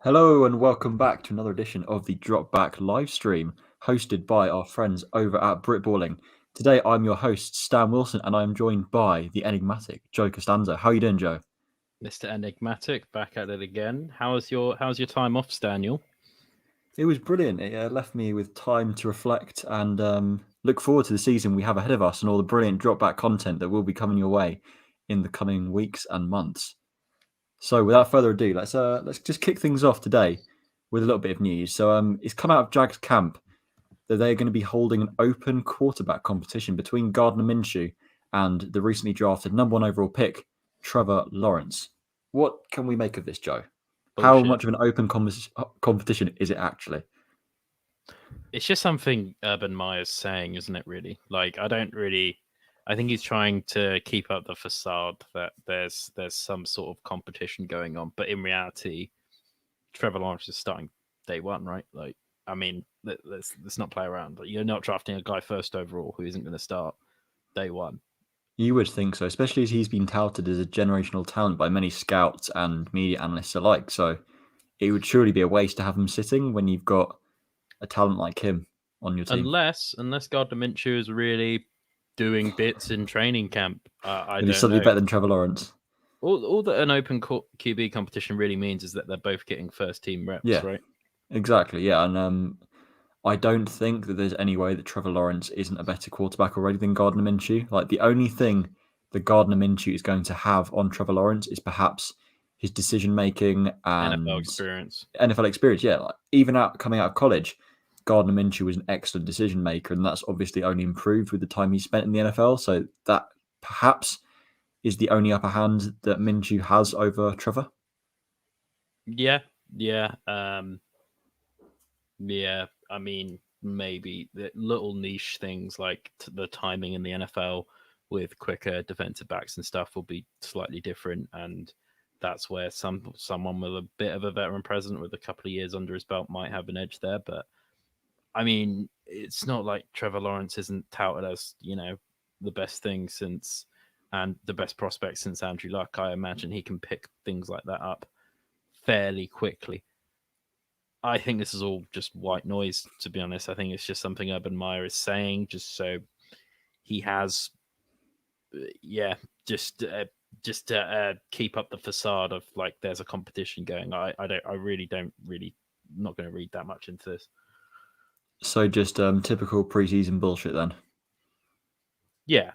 Hello and welcome back to another edition of the Drop Back live stream, hosted by our friends over at Britballing. Today I'm your host, Stan Wilson, and I'm joined by the enigmatic Joe Costanzo. How are you doing, Joe? Mr. Enigmatic, back at it again. How's your time off, Daniel? It was brilliant. It left me with time to reflect and look forward to the season we have ahead of us and all the brilliant Drop Back content that will be coming your way in the coming weeks and months. So without further ado, let's just kick things off today with a little bit of news. So it's come out of Jags camp that they're going to be holding an open quarterback competition between Gardner Minshew and the recently drafted number 1 overall pick, Trevor Lawrence. What can we make of this, Joe? Bullshit. How much of an open competition is it actually? It's just something Urban Meyer's saying, isn't it, really? I think he's trying to keep up the facade that there's some sort of competition going on. But in reality, Trevor Lawrence is starting day one, right? Let's not play around. You're not drafting a guy first overall who isn't going to start day one. You would think so, especially as he's been touted as a generational talent by many scouts and media analysts alike. So it would surely be a waste to have him sitting when you've got a talent like him on your team. Unless Gardner Minshew is really doing bits in training camp. He's suddenly better than Trevor Lawrence. All that an open QB competition really means is that they're both getting first team reps, right? Exactly, yeah. And I don't think that there's any way that Trevor Lawrence isn't a better quarterback already than Gardner Minshew. Like, the only thing that Gardner Minshew is going to have on Trevor Lawrence is perhaps his decision-making and NFL experience, yeah. Like, even coming out of college, Gardner Minshew was an excellent decision-maker, and that's obviously only improved with the time he spent in the NFL. So that perhaps is the only upper hand that Minshew has over Trevor. Yeah. I mean, maybe the little niche things like the timing in the NFL with quicker defensive backs and stuff will be slightly different, and that's where someone with a bit of a veteran presence with a couple of years under his belt might have an edge there. But I mean, it's not like Trevor Lawrence isn't touted as, the best thing since and the best prospect since Andrew Luck. I imagine he can pick things like that up fairly quickly. I think this is all just white noise, to be honest. I think it's just something Urban Meyer is saying, just so he has, just to keep up the facade of like there's a competition going. I'm not going to read that much into this. So just typical preseason bullshit then. Yeah.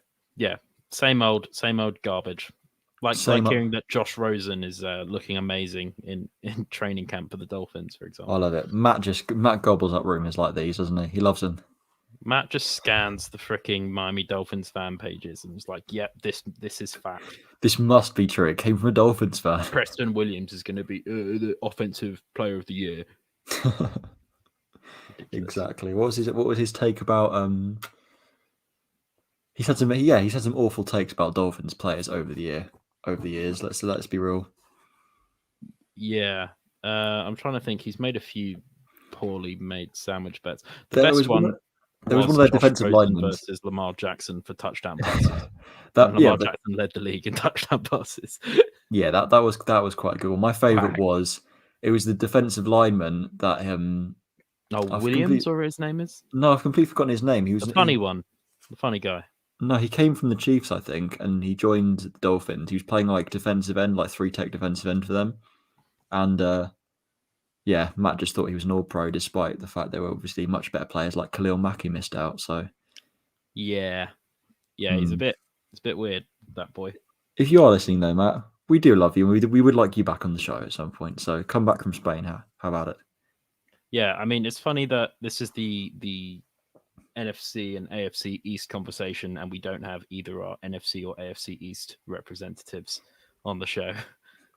Same old garbage. Like hearing that Josh Rosen is looking amazing in training camp for the Dolphins, for example. I love it. Matt gobbles up rumors like these, doesn't he? He loves them. Matt just scans the freaking Miami Dolphins fan pages and is like, "Yep, this is fact. This must be true. It came from a Dolphins fan. Preston Williams is going to be the offensive player of the year." Exactly. What was his take about? He's had some awful takes about Dolphins players over the years. Let's be real. Yeah, I'm trying to think. He's made a few poorly made sandwich bets. There was one of their defensive linemen versus Lamar Jackson for touchdown passes. Jackson led the league in touchdown passes. Yeah, that was quite a good one. My favorite was the defensive lineman that Williams or his name is? No, I've completely forgotten his name. He was the funny guy. No, he came from the Chiefs, I think, and he joined the Dolphins. He was playing like defensive end, like 3-tech defensive end for them. And Matt just thought he was an all-pro, despite the fact they were obviously much better players. Like Khalil Mack, he missed out. So yeah, he's it's a bit weird, that boy. If you are listening though, Matt, we do love you. We would like you back on the show at some point. So come back from Spain. How about it? Yeah, I mean, it's funny that this is the NFC and AFC East conversation, and we don't have either our NFC or AFC East representatives on the show.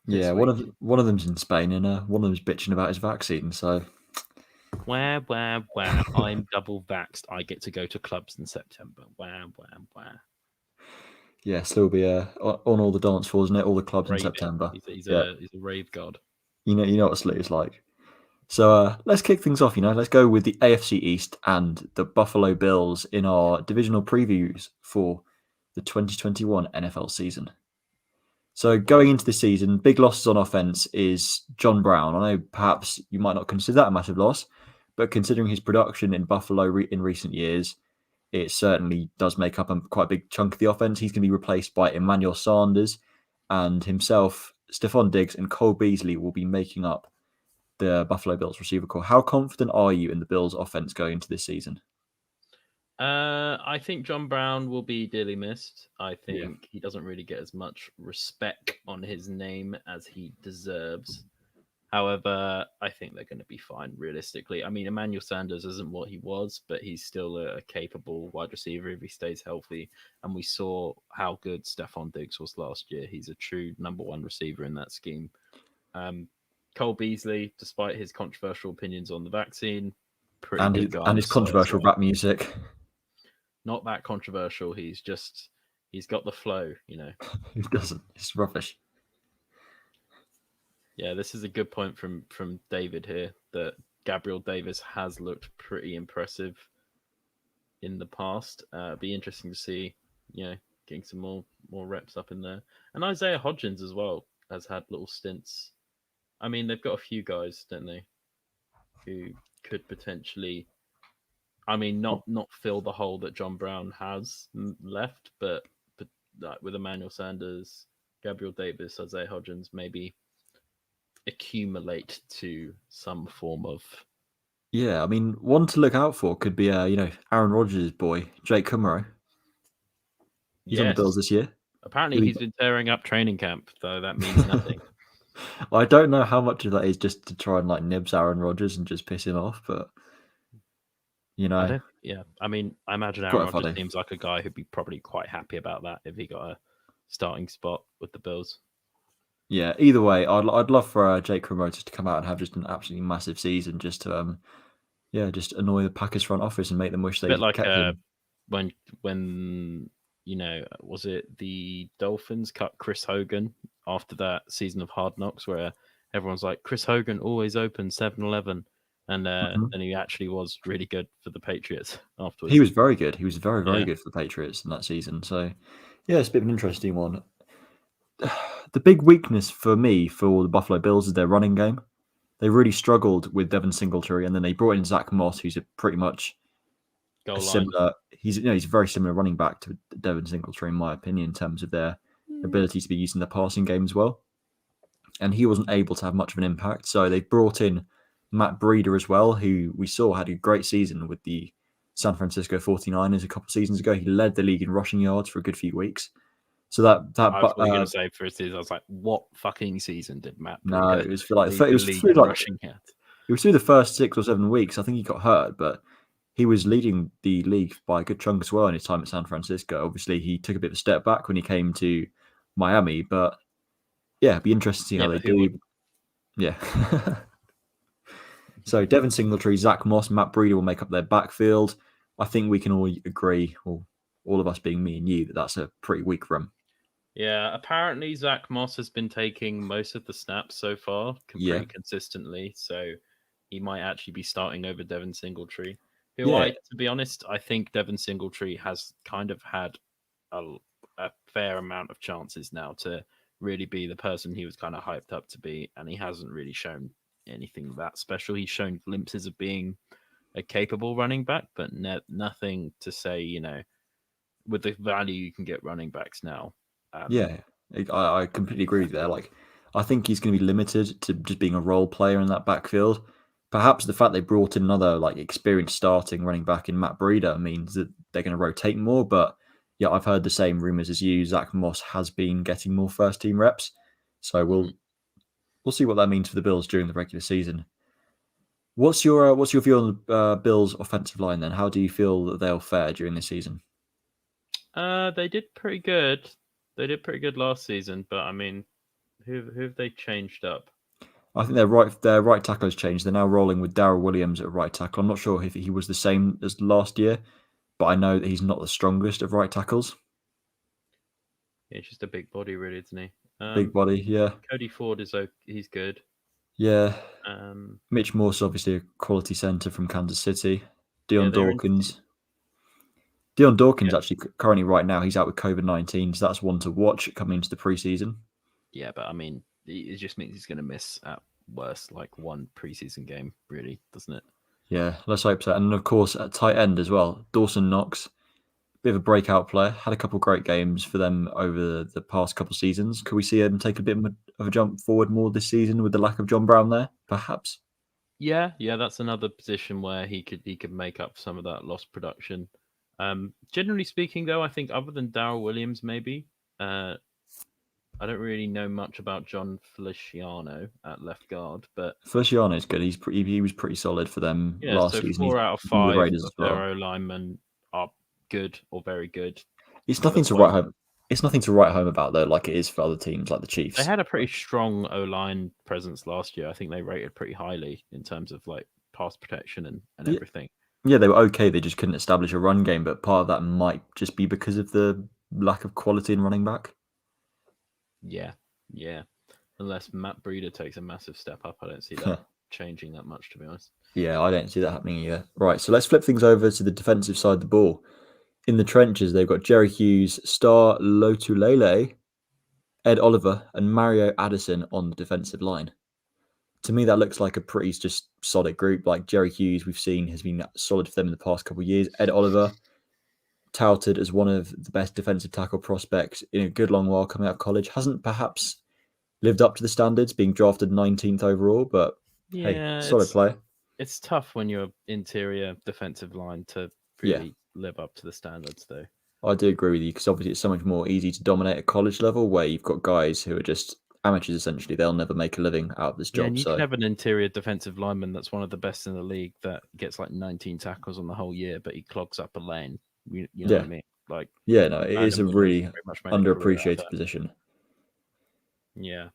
Yeah, one of them's in Spain, and one of them's bitching about his vaccine. So, wah. I'm double vaxxed. I get to go to clubs in September. Wah. Yeah, still be on all the dance floors, isn't it? All the clubs in September. He's a rave god. You know what Slitty's like. So let's kick things off. Let's go with the AFC East and the Buffalo Bills in our divisional previews for the 2021 NFL season. So going into the season, big losses on offense is John Brown. I know perhaps you might not consider that a massive loss, but considering his production in Buffalo in recent years, it certainly does make up quite a big chunk of the offense. He's going to be replaced by Emmanuel Sanders, and himself, Stephon Diggs, and Cole Beasley will be making up the Buffalo Bills receiver core. How confident are you in the Bills offense going into this season? I think John Brown will be dearly missed. I think he doesn't really get as much respect on his name as he deserves. However, I think they're going to be fine realistically. I mean, Emmanuel Sanders isn't what he was, but he's still a capable wide receiver if he stays healthy. And we saw how good Stefon Diggs was last year. He's a true number one receiver in that scheme. Cole Beasley, despite his controversial opinions on the vaccine, pretty good guy. And his controversial rap music. Not that controversial. He's got the flow, you know. He doesn't. It's rubbish. Yeah, this is a good point from David here that Gabriel Davis has looked pretty impressive in the past. Be interesting to see, you know, getting some more reps up in there. And Isaiah Hodgins as well has had little stints. I mean, they've got a few guys, don't they, who could potentially, I mean, not fill the hole that John Brown has left, but like with Emmanuel Sanders, Gabriel Davis, Isaiah Hodgins, maybe accumulate to some form of. Yeah, I mean, one to look out for could be, Aaron Rodgers' boy, Jake Kummerow. He's on the Bills this year. Apparently, he's been tearing up training camp, though that means nothing. I don't know how much of that is just to try and like nibs Aaron Rodgers and just piss him off, but you know, I mean, I imagine Aaron Rodgers seems like a guy who'd be probably quite happy about that if he got a starting spot with the Bills. Yeah, either way, I'd love for Jake Kummerow just to come out and have just an absolutely massive season, just to just annoy the Packers front office and make them wish they kept him. When you know, was it the Dolphins cut Chris Hogan after that season of Hard Knocks, where everyone's like, Chris Hogan always open 7-Eleven. And then he actually was really good for the Patriots afterwards. He was very good. He was very, very good for the Patriots in that season. So, yeah, it's a bit of an interesting one. The big weakness for me for the Buffalo Bills is their running game. They really struggled with Devin Singletary, and then they brought in Zach Moss, who's pretty much similar. He's a very similar running back to Devin Singletary, in my opinion, in terms of their ability to be used in the passing game as well. And he wasn't able to have much of an impact. So they brought in Matt Breida as well, who we saw had a great season with the San Francisco 49ers a couple of seasons ago. He led the league in rushing yards for a good few weeks. So that I was going to say for a season, I was like, what fucking season did Matt Breida? No, it was for like it was through the first 6 or 7 weeks. I think he got hurt, but he was leading the league by a good chunk as well in his time at San Francisco. Obviously, he took a bit of a step back when he came to Miami, but yeah, it'd be interesting to see how they do. Yeah. So Devin Singletary, Zach Moss, Matt Breida will make up their backfield. I think we can all agree, or all of us being me and you, that that's a pretty weak room. Yeah, apparently Zach Moss has been taking most of the snaps so far pretty consistently, so he might actually be starting over Devin Singletary. To be honest, I think Devin Singletary has kind of had a fair amount of chances now to really be the person he was kind of hyped up to be, and he hasn't really shown anything that special. He's shown glimpses of being a capable running back, but nothing to say, you know, with the value you can get running backs now. I completely agree with that. Like, I think he's going to be limited to just being a role player in that backfield. Perhaps the fact they brought in another like experienced starting running back in Matt Breida means that they're going to rotate more. But yeah, I've heard the same rumors as you. Zach Moss has been getting more first team reps, so we'll see what that means for the Bills during the regular season. What's your view on the Bills' offensive line then? How do you feel that they'll fare during the season? They did pretty good. They did pretty good last season, but I mean, who have they changed up? I think their right tackle has changed. They're now rolling with Darrell Williams at right tackle. I'm not sure if he was the same as last year, but I know that he's not the strongest of right tackles. Yeah, he's just a big body, really, isn't he? Big body, yeah. Cody Ford he's good. Yeah. Mitch Morris, obviously a quality center from Kansas City. Dawkins. Dawkins actually currently right now he's out with COVID-19, so that's one to watch coming into the preseason. Yeah, but I mean, it just means he's going to miss at worst like one preseason game, really, doesn't it? Yeah, let's hope so. And of course, at tight end as well, Dawson Knox, bit of a breakout player, had a couple of great games for them over the past couple of seasons. Could we see him take a bit of a jump forward more this season with the lack of John Brown there, perhaps? Yeah, that's another position where he could make up some of that lost production. Generally speaking, though, I think other than Darrell Williams, maybe I don't really know much about John Feliciano at left guard, but Feliciano's good. He was pretty solid for them yeah, last so season. 4 out of He's 5 the Raiders of as well. their O linemen are good or very good. It's nothing to write home. It's nothing to write home about though, like it is for other teams like the Chiefs. They had a pretty strong O line presence last year. I think they rated pretty highly in terms of like pass protection and everything. Yeah, they were okay. They just couldn't establish a run game, but part of that might just be because of the lack of quality in running back. Yeah. Unless Matt Breida takes a massive step up, I don't see that changing that much, to be honest. Yeah, I don't see that happening either. Right, so let's flip things over to the defensive side of the ball. In the trenches, they've got Jerry Hughes, Star Lotulele, Ed Oliver, and Mario Addison on the defensive line. To me, that looks like a pretty just solid group. Like Jerry Hughes, we've seen has been solid for them in the past couple of years. Ed Oliver, touted as one of the best defensive tackle prospects in a good long while coming out of college, hasn't perhaps lived up to the standards, being drafted 19th overall, but hey, solid player. It's tough when you're interior defensive line to really live up to the standards, though. I do agree with you because obviously it's so much more easy to dominate at college level where you've got guys who are just amateurs essentially. They'll never make a living out of this job. And you can have an interior defensive lineman that's one of the best in the league that gets like 19 tackles on the whole year, but he clogs up a lane. You know what I mean? Like, yeah, no, it is a really underappreciated position. Yeah.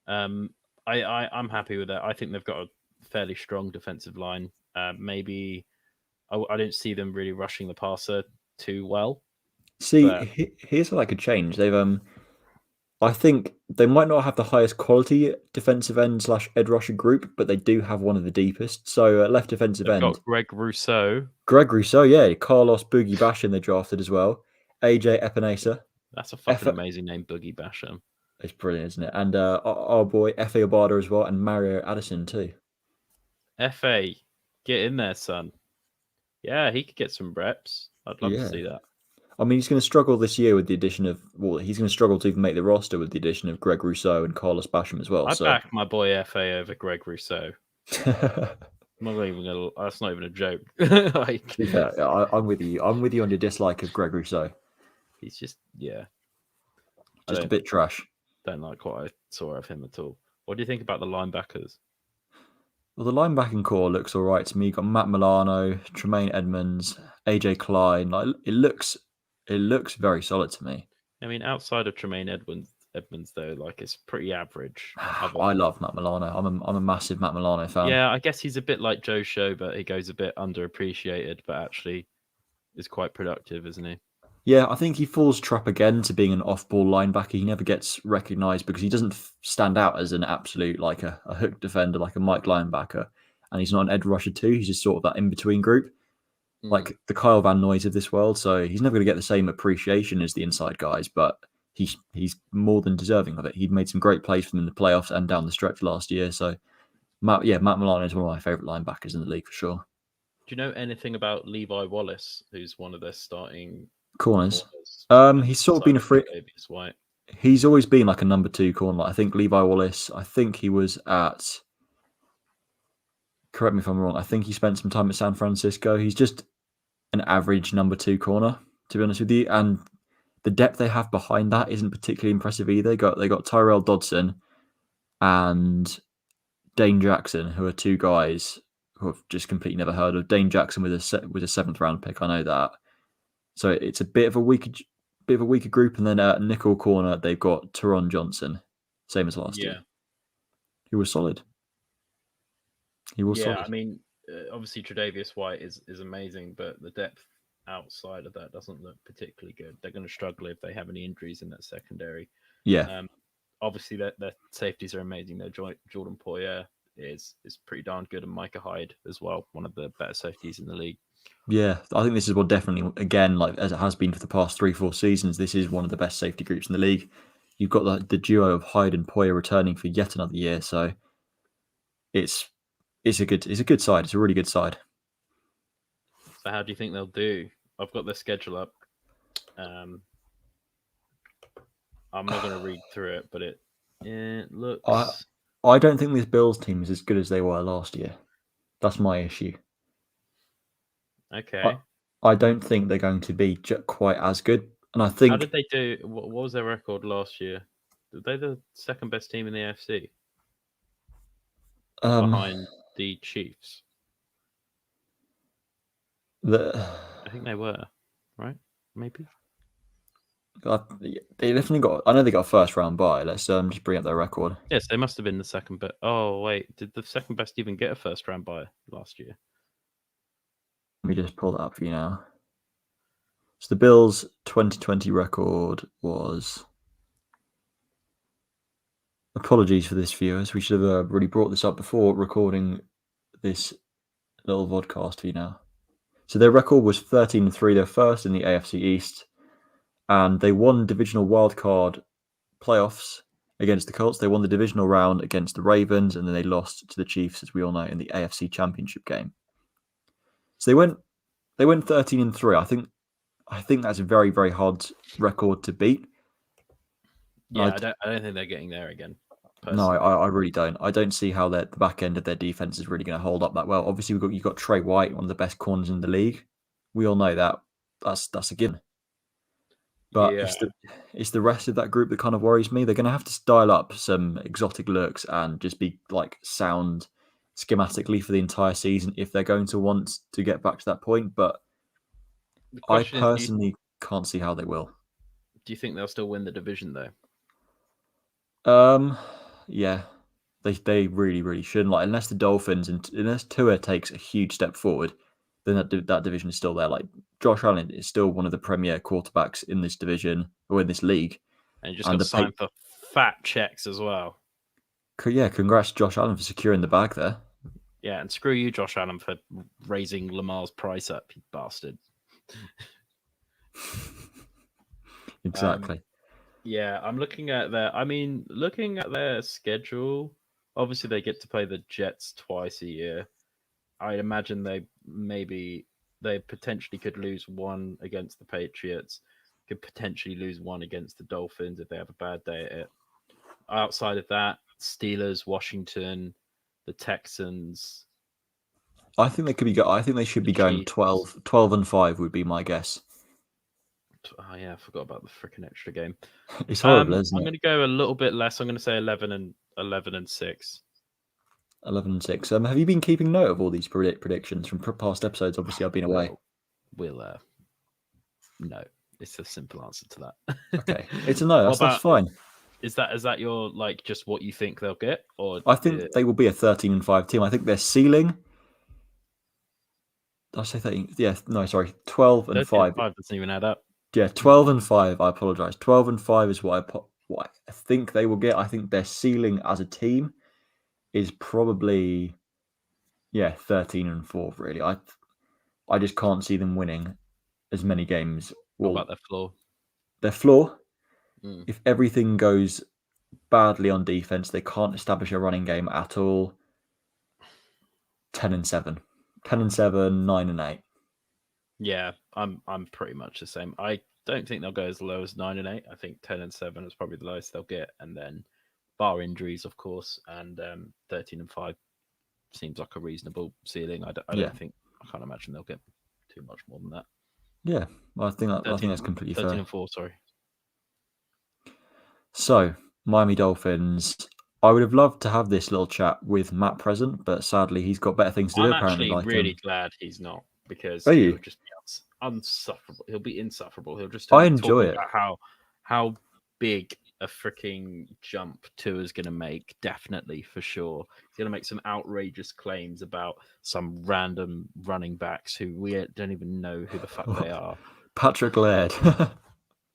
I'm happy with that. I think they've got a fairly strong defensive line. Maybe I don't see them really rushing the passer too well. See, here's what I could change. They've I think they might not have the highest quality defensive end / edge rusher group, but they do have one of the deepest. So left defensive end. Got Greg Rousseau, yeah. Carlos Boogie Basham they drafted as well. AJ Epinesa. That's a fucking amazing name, Boogie Basham. It's brilliant, isn't it? And our boy F.A. Obada as well, and Mario Addison too. F.A., get in there, son. Yeah, he could get some reps. I'd love to see that. I mean, he's going to struggle this year with the addition of... Well, he's going to struggle to even make the roster with the addition of Greg Rousseau and Carlos Basham as well. I back my boy F.A. over Greg Rousseau. I'm not even gonna... That's not even a joke. I'm with you. I'm with you on your dislike of Greg Rousseau. He's just... Just a bit trash. Don't like what I saw of him at all. What do you think about the linebackers? Well, the linebacking core looks all right to me. You've got Matt Milano, Tremaine Edmonds, AJ Klein. Like it looks very solid to me. I mean, outside of Tremaine Edmonds though, like it's pretty average. I love Matt Milano. I'm a massive Matt Milano fan. Yeah, I guess he's a bit like Joe Show, but he goes a bit underappreciated, but actually is quite productive, isn't he? Yeah, I think he falls trap again to being an off-ball linebacker. He never gets recognised because he doesn't stand out as an absolute like a hook defender, like a Mike linebacker, and he's not an edge rusher too. He's just sort of that in-between group, like the Kyle Van Noys of this world. So he's never going to get the same appreciation as the inside guys, but he's more than deserving of it. He'd made some great plays for them in the playoffs and down the stretch last year. So Matt Milano is one of my favourite linebackers in the league for sure. Do you know anything about Levi Wallace, who's one of their starting corners? He's sort of been a free. He's always been like a number 2 corner. I think Levi Wallace. I think he was at. Correct me if I'm wrong. I think he spent some time at San Francisco. He's just an average number 2 corner, to be honest with you. And the depth they have behind that isn't particularly impressive either. They got Tyrell Dodson and Dane Jackson, who are 2 guys who I've just completely never heard of. Dane Jackson with a 7th round pick. I know that. So it's a bit of a weaker group, and then at nickel corner they've got Teron Johnson, same as last year. He was solid. Solid. I mean, obviously Tre'Davious White is amazing, but the depth outside of that doesn't look particularly good. They're going to struggle if they have any injuries in that secondary. Yeah. Obviously their safeties are amazing. Their Jordan Poyer is pretty darn good, and Micah Hyde as well, one of the better safeties in the league. Yeah, I think this is what definitely, again, like as it has been for the past 3-4 seasons, this is one of the best safety groups in the league. you've got the duo of Hyde and Poyer returning for yet another year. So it's a good side. It's a really good side. So how do you think they'll do? I've got their schedule up. I'm not going to read through it, but it looks. I don't think this Bills team is as good as they were last year. That's my issue. Okay. I don't think they're going to be quite as good. And I think. How did they do? What was their record last year? Were they the second best team in the AFC? Behind the Chiefs. I think they were, right? Maybe. They definitely got. I know they got a first round bye. Let's just bring up their record. Yes, they must have been the second best. Oh wait, did the second best even get a first round bye last year? Let me just pull that up for you now. So the Bills' 2020 record was. Apologies for this, viewers. We should have really brought this up before recording this little vodcast for you now. So their record was 13-3. They're first in the AFC East, and they won divisional wildcard playoffs against the Colts. They won the divisional round against the Ravens, and then they lost to the Chiefs, as we all know, in the AFC Championship game. So they went 13-3. I think that's a very, very hard record to beat. Yeah, I don't think they're getting there again. Personally. No, I really don't. I don't see how the back end of their defense is really going to hold up that well. Obviously, you've got Trey White, one of the best corners in the league. We all know that. That's a given. But it's the rest of that group that kind of worries me. They're going to have to dial up some exotic looks and just be like sound schematically for the entire season if they're going to want to get back to that point. But I personally can't see how they will. Do you think they'll still win the division though? Yeah, they really, really shouldn't. Like, unless the Dolphins and unless Tua takes a huge step forward, then that division is still there. Like, Josh Allen is still one of the premier quarterbacks in this division or in this league, and just got signed for fat checks as well. Yeah, congrats, Josh Allen, for securing the bag there. Yeah, and screw you, Josh Allen, for raising Lamar's price up, you bastard. Exactly. Yeah, I'm looking at their schedule. Obviously, they get to play the Jets twice a year. I'd imagine they potentially could lose one against the Patriots, could potentially lose one against the Dolphins if they have a bad day at it. Outside of that, Steelers, Washington, the Texans. I think they could be. I think they should be going 12-5 would be my guess. Oh yeah, I forgot about the freaking extra game. It's horrible, isn't it? I'm going to go a little bit less. I'm going to say 11-6. 11-6. Have you been keeping note of all these predictions from past episodes? Obviously, I've been away. No. It's a simple answer to that. Okay, it's a no. That's fine. Is that your just what you think they'll get, or I think they will be a 13-5 team. I think their ceiling. Did I say 13? Yeah, no, sorry, 12-5. 5 doesn't even add up. Yeah, 12-5. I apologize. 12-5 is what I think they will get. I think their ceiling as a team is probably 13-4. Really, I just can't see them winning as many games. What about their floor? Their floor. If everything goes badly on defense, they can't establish a running game at all. 10-7, 9-8. Yeah, I'm pretty much the same. I don't think they'll go as low as 9-8. I think 10-7 is probably the lowest they'll get, and then bar injuries, of course, and 13-5 seems like a reasonable ceiling. I can't imagine they'll get too much more than that. Yeah, well, I think that's completely fair. 13-4, sorry. So, Miami Dolphins. I would have loved to have this little chat with Matt present, but sadly he's got better things to do. Apparently, I'm actually really glad he's not, because he'll just be insufferable. He'll be insufferable. He'll just I enjoy it. How big a freaking jump Tua's going to make, definitely, for sure. He's going to make some outrageous claims about some random running backs who we don't even know who the fuck they are. Patrick Laird.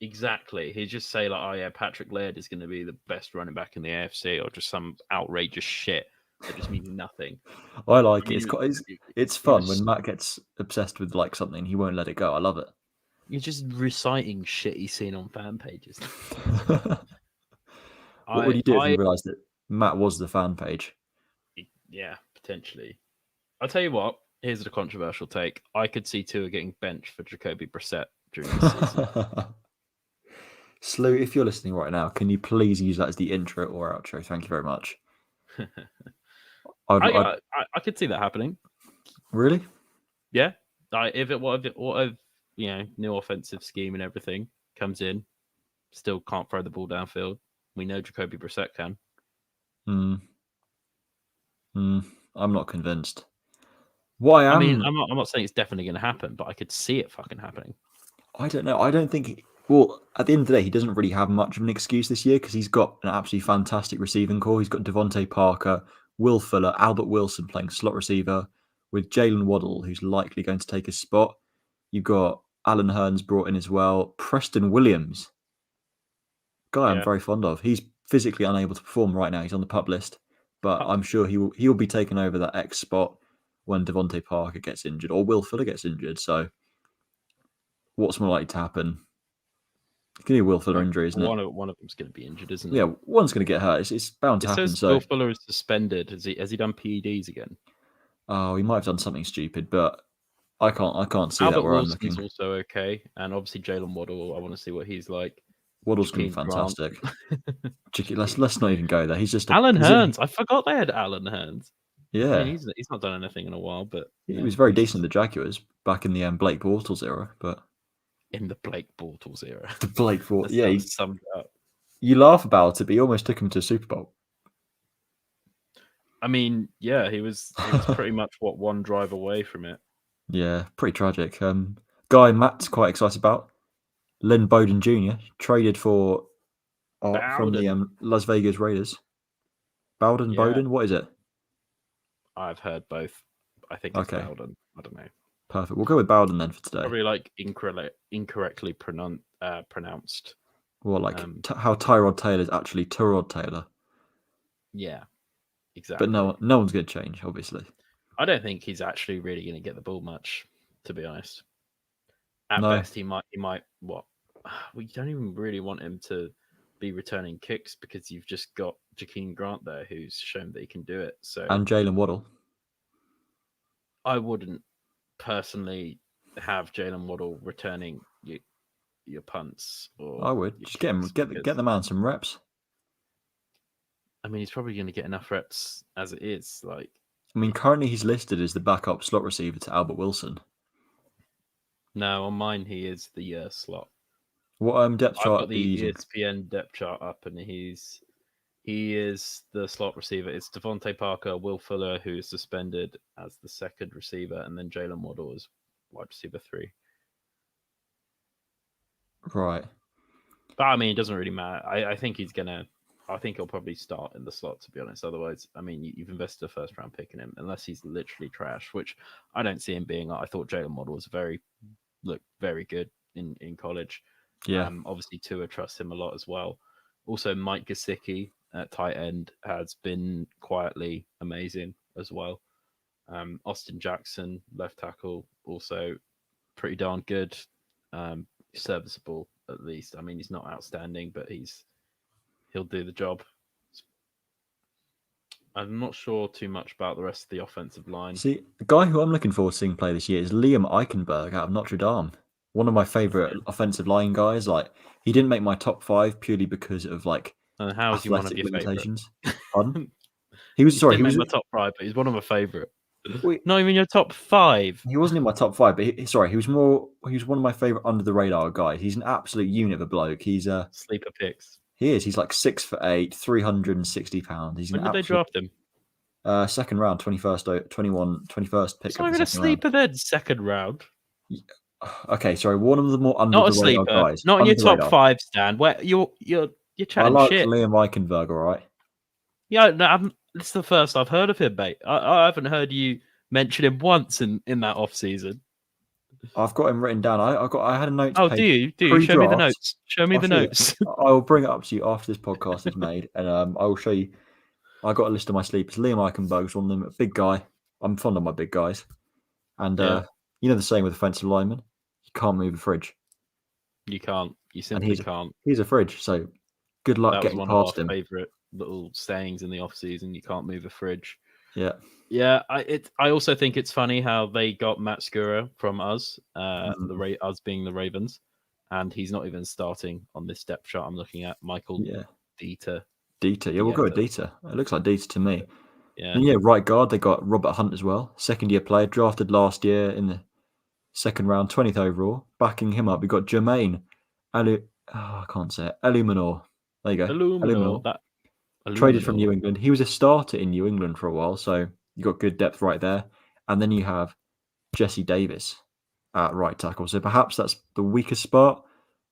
Exactly. He'd just say Patrick Laird is going to be the best running back in the AFC, or just some outrageous shit that just means nothing. I like it. It's fun when Matt gets obsessed with something. He won't let it go. I love it. You're just reciting shit he's seen on fan pages. What would you do if you realised that Matt was the fan page? Yeah, potentially. I'll tell you what. Here's the controversial take. I could see Tua getting benched for Jacoby Brissett during this season. Slew, if you're listening right now, can you please use that as the intro or outro? Thank you very much. I could see that happening. Really? Yeah. If new offensive scheme and everything comes in, still can't throw the ball downfield. We know Jacoby Brissett can. I'm not convinced. I mean, I'm not saying it's definitely going to happen, but I could see it fucking happening. I don't know. I don't think. Well, at the end of the day, he doesn't really have much of an excuse this year because he's got an absolutely fantastic receiving core. He's got Devontae Parker, Will Fuller, Albert Wilson playing slot receiver with Jalen Waddle, who's likely going to take his spot. You've got Alan Hearns brought in as well. Preston Williams, guy I'm very fond of. He's physically unable to perform right now. He's on the PUP list, but I'm sure he will be taking over that X spot when Devontae Parker gets injured or Will Fuller gets injured. So what's more likely to happen? It's going to be a Will Fuller injury, isn't it? One of them's going to be injured, isn't it? Yeah, one's going to get hurt. It's bound to happen. So Will Fuller is suspended. Has he done PEDs again? Oh, he might have done something stupid, but I can't see Albert that where Wilson's I'm looking. Also okay, and obviously Jalen Waddle. I want to see what he's like. Waddle's going to be fantastic. Let's not even go there. He's just Alan Hearns. I forgot they had Alan Hearns. Yeah, I mean, he's not done anything in a while, but he was very decent in the Jaguars back in the Blake Bortles era. But in the Blake Bortles era, the Blake Bortles, yeah, he summed it up. You laugh about it, but he almost took him to a Super Bowl. I mean, yeah, he was pretty much one drive away from it. Yeah, pretty tragic. Guy Matt's quite excited about Lynn Bowden Jr. traded for from the Las Vegas Raiders. Bowden, what is it? I've heard both. I think it's Bowden. I don't know. Perfect. We'll go with Bowden then for today. Probably like incorrectly pronounced. Well, like how Tyrod Taylor is actually Tyrod Taylor. Yeah, exactly. But no one's going to change, obviously. I don't think he's actually really going to get the ball much, to be honest. At best, he might. What? We don't even really want him to be returning kicks because you've just got Jakeem Grant there, who's shown that he can do it. So and Jalen Waddle. I wouldn't personally have Jalen Waddle returning your punts. Or I would just get the man some reps. I mean, he's probably going to get enough reps as it is. Like, I mean, currently he's listed as the backup slot receiver to Albert Wilson. No, on mine he is the slot. What depth chart? I've got the ESPN depth chart up, and he is the slot receiver. It's Devontae Parker, Will Fuller, who is suspended as the second receiver, and then Jalen Waddle as wide receiver 3. Right. But I mean, it doesn't really matter. I think he'll probably start in the slot, to be honest. Otherwise, I mean, you've invested a first round pick in him, unless he's literally trash, which I don't see him being. I thought Jalen Waddle was very good in college. Yeah. Obviously, Tua trusts him a lot as well. Also, Mike Gesicki at tight end has been quietly amazing as well. Austin Jackson, left tackle, also pretty darn good. Serviceable, at least. I mean, he's not outstanding, but he'll do the job. I'm not sure too much about the rest of the offensive line. See, the guy who I'm looking forward to seeing play this year is Liam Eichenberg out of Notre Dame. One of my favorite offensive line guys. Like, he didn't make my top 5 purely because of how is he one of your limitations. Pardon? He was my top 5, but he's one of my favorite. Not even your top 5. He wasn't in my top 5, but he was one of my favorite under the radar guys. He's an absolute unit of a bloke. He's a sleeper picks. He is. He's like 6'8", 360 pounds. When did they draft him? Second round, 21st pick. It's not even a sleeper then. Second round. Okay, sorry. One of the more under not the a radar sleeper. guys. Not in your top 5, Stan. Where you're chatting I like shit. Liam Eichenberg, all right. Yeah, no, this is the first I've heard of him, mate. I haven't heard you mention him once in that off season. I've got him written down. I had a note. Oh, do you? Show me the notes. Show me the notes. I will bring it up to you after this podcast is made, and I will show you. I got a list of my sleepers. Liam Eichenberg's one of them. A big guy. I'm fond of my big guys, and you know the saying with offensive linemen, you can't move a fridge. You can't. You simply can't. He's a fridge. So Good luck That was getting one of our past him. favourite little sayings in the off season. You can't move a fridge. Yeah. Yeah, I also think it's funny how they got Matt Skura from us, us being the Ravens, and he's not even starting on this depth chart I'm looking at. Michael Dieter. Dieter. Yeah, we'll go with Dieter. It looks like Dieter to me. Yeah. And yeah, right guard, they got Robert Hunt as well. Second-year player, drafted last year in the second round, 20th overall. Backing him up, we got Jermaine I can't say it. Illuminor. There you go. Illuminor. Traded from New England. He was a starter in New England for a while, so you got good depth right there. And then you have Jesse Davis at right tackle. So perhaps that's the weakest spot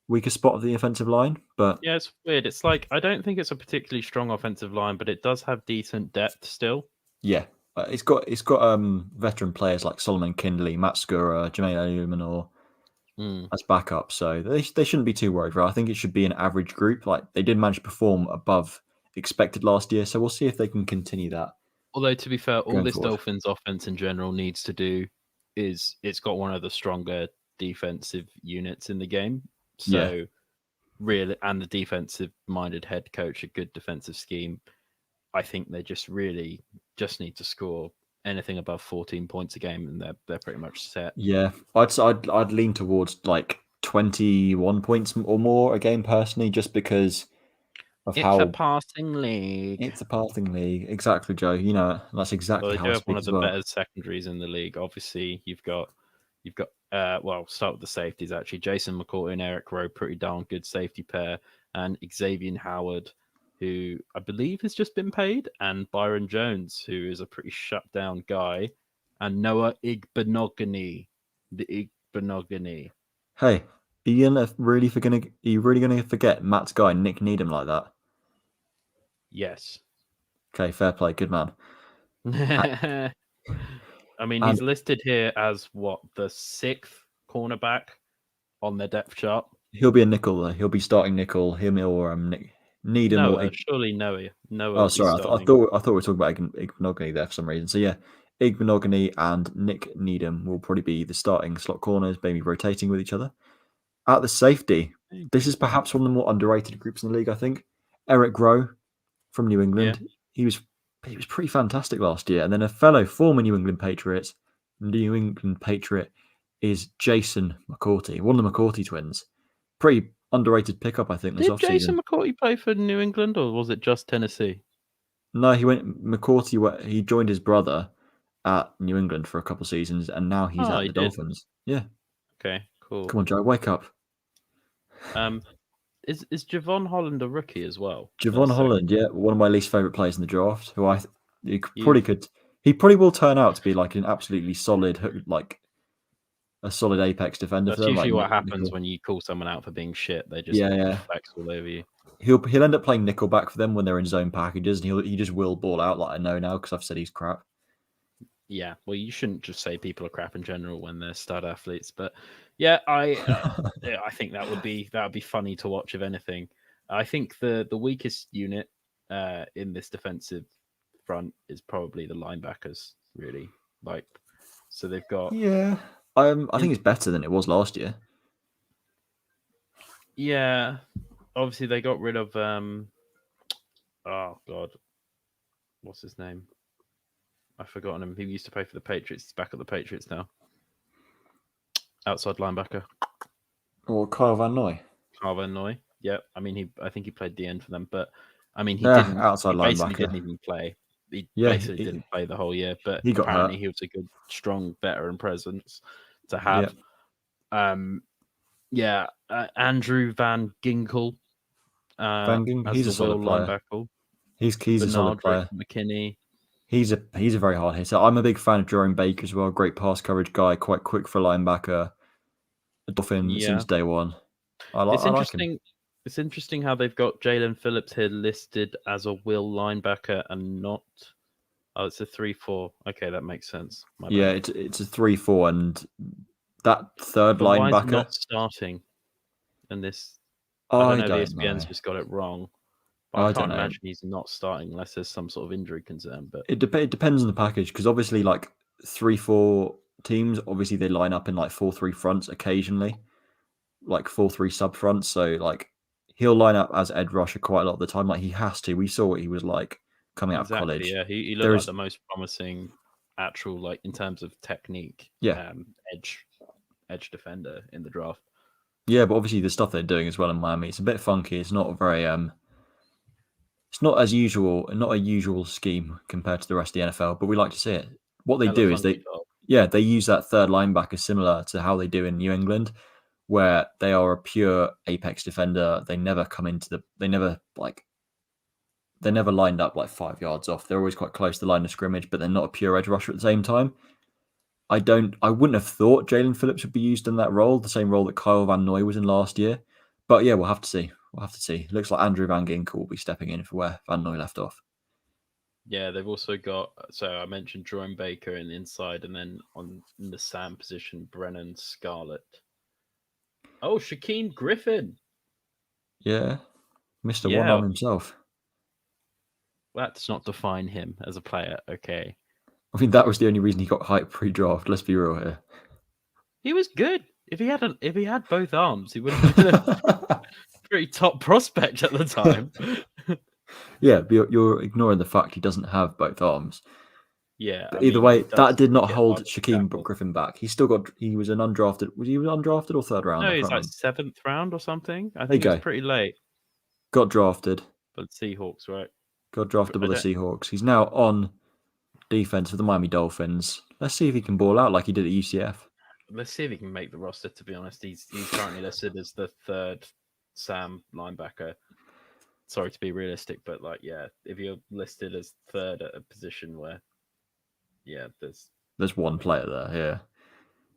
of the offensive line. But yeah, it's weird. It's like I don't think it's a particularly strong offensive line, but it does have decent depth still. Yeah, it's got veteran players like Solomon Kindley, Matt Skura, Jermaine Illuminor as backup, so they shouldn't be too worried. Right? I think it should be an average group. Like they did manage to perform above expected last year, so we'll see if they can continue that. Although to be fair, all this Dolphins offense in general needs to do is it's got one of the stronger defensive units in the game. So really, and the defensive-minded head coach, a good defensive scheme. I think they just really just need to score anything above 14 points a game, and they're pretty much set. Yeah, I'd lean towards like 21 points or more a game personally, just because of it's a passing league. It's a passing league, exactly, Joe. You know that's exactly how. They do have one of the better secondaries in the league. Obviously, you've got. Start with the safeties actually. Jason McCourty and Eric Rowe, pretty darn good safety pair, and Xavier Howard, who I believe has just been paid, and Byron Jones, who is a pretty shut down guy, and Noah Igbenogany. Hey, are you really gonna forget Matt's guy, Nick Needham, like that? Yes. Okay, fair play, good man. I mean, he's listed here as the 6th cornerback on their depth chart. He'll be a nickel though. He'll be starting nickel. Him or Needham. Noah, surely Noah. Oh, sorry. I thought we were talking about Igbenogany there for some reason. So yeah, Igbenogany and Nick Needham will probably be the starting slot corners, maybe rotating with each other. At the safety, this is perhaps one of the more underrated groups in the league. I think Eric Rowe from New England. Yeah. He was pretty fantastic last year. And then a fellow former New England Patriot is Jason McCourty, one of the McCourty twins. Pretty underrated pickup, I think, this offseason. Did Jason McCourty play for New England, or was it just Tennessee? No, McCourty, he joined his brother at New England for a couple of seasons, and now he's at the Dolphins. Yeah. Okay, cool. Come on, Joe, wake up. Is Javon Holland a rookie as well? Javon Holland, yeah, one of my least favorite players in the draft. Who he probably will turn out to be like an absolutely solid, like a solid apex defender. That's usually what happens when you call someone out for being shit. They just flex all over you. He'll end up playing nickelback for them when they're in zone packages, and he just will ball out, like I know now because I've said he's crap. Yeah, well, you shouldn't just say people are crap in general when they're stud athletes, but yeah, I think that would be funny to watch if anything. I think the weakest unit in this defensive front is probably the linebackers. Really, so they've got I think it's better than it was last year. Yeah, obviously they got rid of oh god, what's his name? I've forgotten him. He used to play for the Patriots. He's back at the Patriots now. Outside linebacker. Or Kyle Van Noy. Kyle Van Noy. Yeah, I mean, I think he played the end for them, but I mean, he didn't. Outside he basically linebacker. Didn't even play. He didn't play the whole year, but apparently he was a good, strong veteran presence to have. Andrew Van Ginkel. He's a solid player. He's a solid player. McKinney. He's a very hard hitter. I'm a big fan of Jerome Baker as well. Great pass coverage guy, quite quick for a linebacker. A Dolphin since day one. I like him. It's interesting how they've got Jalen Phillips here listed as a will linebacker and not. Oh, it's a 3-4. Okay, that makes sense. It's a 3-4, and that third linebacker. Why is he not starting in this? I don't know if ESPN's just got it wrong. I can't imagine he's not starting unless there's some sort of injury concern. But it depends on the package, because obviously, like 3-4 teams, obviously they line up in like 4-3 fronts occasionally, like 4-3 sub fronts. So like he'll line up as edge rusher quite a lot of the time. Like he has to. We saw what he was like coming out of college. Yeah, he looked like the most promising actual, like in terms of technique, edge defender in the draft. Yeah, but obviously the stuff they're doing as well in Miami, it's a bit funky. It's not very it's not as usual, not a usual scheme compared to the rest of the NFL, but we like to see it. What they do is they use that third linebacker similar to how they do in New England, where they are a pure apex defender. They never come into they're never lined up like 5 yards off. They're always quite close to the line of scrimmage, but they're not a pure edge rusher at the same time. I wouldn't have thought Jalen Phillips would be used in that role, the same role that Kyle Van Noy was in last year. But yeah, we'll have to see. Looks like Andrew Van Ginkel will be stepping in for where Van Noy left off. Yeah, they've also got, so I mentioned Jerome Baker in the inside, and then in the Sam position, Brennan Scarlett. Oh, Shaquem Griffin. Yeah, Mr. One-Arm himself. That does not define him as a player, okay? I mean, that was the only reason he got hyped pre-draft. Let's be real here. He was good. If he had both arms, he would have been a pretty top prospect at the time. Yeah, but you're ignoring the fact he doesn't have both arms. Yeah. But either way, that did not hold Shaquem Griffin back. He was an undrafted. Was he undrafted or third round? No, he's like 7th round or something. I think it was pretty late. Got drafted. By the Seahawks, right? Got drafted by the Seahawks. He's now on defense for the Miami Dolphins. Let's see if he can ball out like he did at UCF. Let's see if he can make the roster, to be honest. He's currently listed as the 3rd Sam linebacker. Sorry to be realistic, but if you're listed as 3rd at a position where, there's one player there, yeah.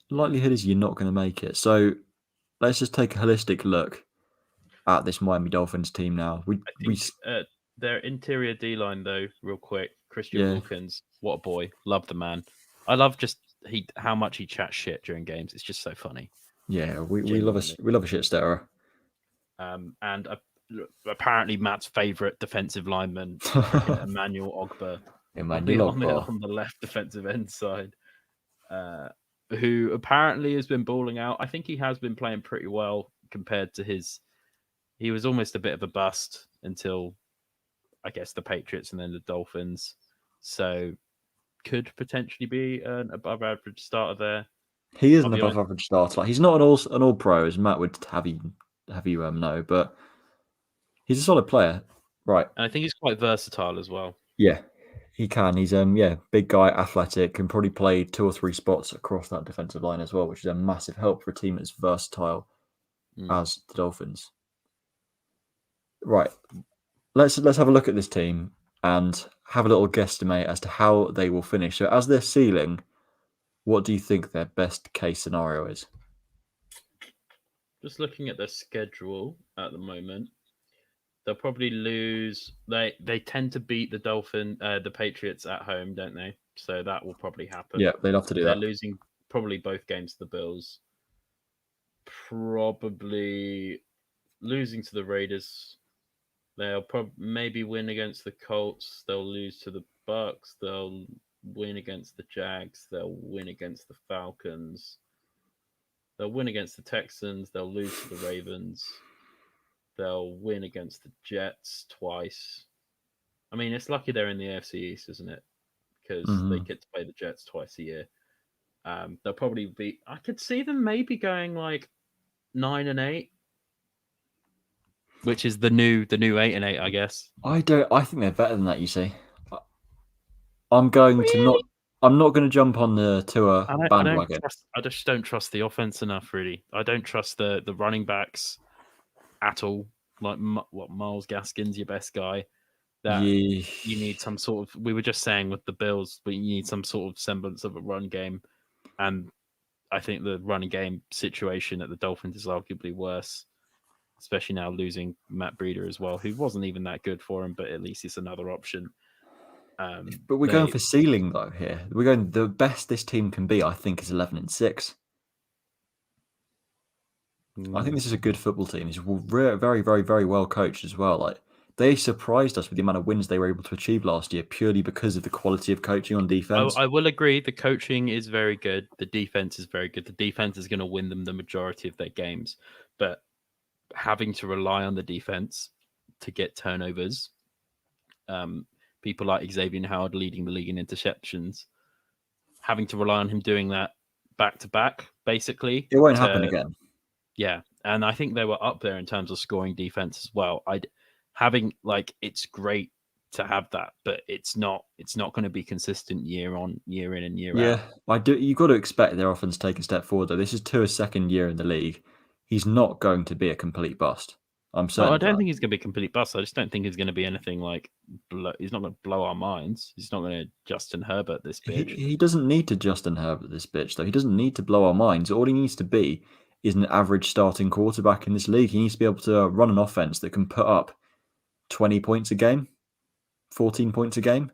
The likelihood is you're not going to make it. So let's just take a holistic look at this Miami Dolphins team now. Their interior D-line, though, real quick. Christian Wilkins, what a boy. Love the man. I love just how much he chats shit during games. It's just so funny. Yeah, we love a shit stirrer. And apparently Matt's favourite defensive lineman, Emmanuel Ogba, on the left defensive end side, who apparently has been balling out. I think he has been playing pretty well compared to he was almost a bit of a bust until, I guess, the Patriots and then the Dolphins. So could potentially be an above average starter there. He is an above average starter. Like, he's not an all pro, as Matt would have you know, but he's a solid player, right? And I think he's quite versatile as well. Yeah, he can. He's big guy, athletic, can probably play 2 or 3 spots across that defensive line as well, which is a massive help for a team that's versatile as the Dolphins. Right. Let's have a look at this team and have a little guesstimate as to how they will finish. So as their ceiling, what do you think their best case scenario is? Just looking at their schedule at the moment, they'll probably lose. They tend to beat the Patriots at home, don't they? So that will probably happen. Yeah, they'd love to do that. They're losing probably both games to the Bills. Probably losing to the Raiders. They'll maybe win against the Colts. They'll lose to the Bucks. They'll win against the Jags. They'll win against the Falcons. They'll win against the Texans. They'll lose to the Ravens. They'll win against the Jets twice. I mean, it's lucky they're in the AFC East, isn't it? Because they get to play the Jets twice a year. They'll probably be. I could see them maybe going like 9-8. Which is the new 8-8, I guess. I think they're better than that. You see, I'm not going to jump on the Tua bandwagon. I just don't trust the offense enough. Really, I don't trust the running backs at all. Like Miles Gaskin's your best guy. That you need some sort of. We were just saying with the Bills, but you need some sort of semblance of a run game, and I think the running game situation at the Dolphins is arguably worse. Especially now losing Matt Breida as well, who wasn't even that good for him, but at least it's another option. But we're going for ceiling though here. We're going the best this team can be. I think is 11-6. I think this is a good football team. It's very, very, very well coached as well. Like they surprised us with the amount of wins they were able to achieve last year, purely because of the quality of coaching on defense. I will agree. The coaching is very good. The defense is very good. The defense is going to win them the majority of their games, but having to rely on the defense to get turnovers. People like Xavier Howard leading the league in interceptions, having to rely on him doing that back to back, basically. It won't happen again. Yeah, and I think they were up there in terms of scoring defense as well. It's great to have that, but it's not going to be consistent year in and year out. I do. You got to expect their offense to take a step forward, though. This is Tua's second year in the league. He's not going to be a complete bust. I'm certain. I don't think he's going to be a complete bust. I just don't think he's going to be anything like. He's not going to blow our minds. He's not going to Justin Herbert this bitch. He doesn't need to Justin Herbert this bitch, though. He doesn't need to blow our minds. All he needs to be is an average starting quarterback in this league. He needs to be able to run an offense that can put up 20 points a game, 14 points a game.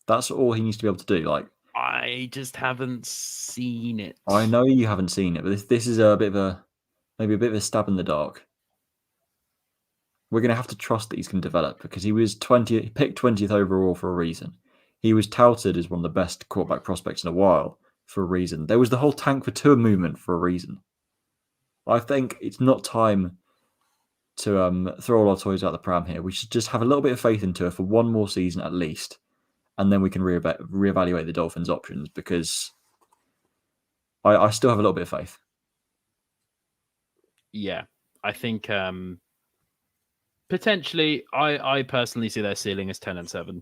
That's all he needs to be able to do. Like, I just haven't seen it. I know you haven't seen it, but this is maybe a bit of a stab in the dark. We're going to have to trust that he's going to develop because he was picked 20th overall for a reason. He was touted as one of the best quarterback prospects in a while for a reason. There was the whole tank for Tua movement for a reason. I think it's not time to throw all our toys out the pram here. We should just have a little bit of faith in Tua for one more season at least, and then we can reevaluate the Dolphins' options because I still have a little bit of faith. Yeah, I think potentially, I personally see their ceiling as 10-7.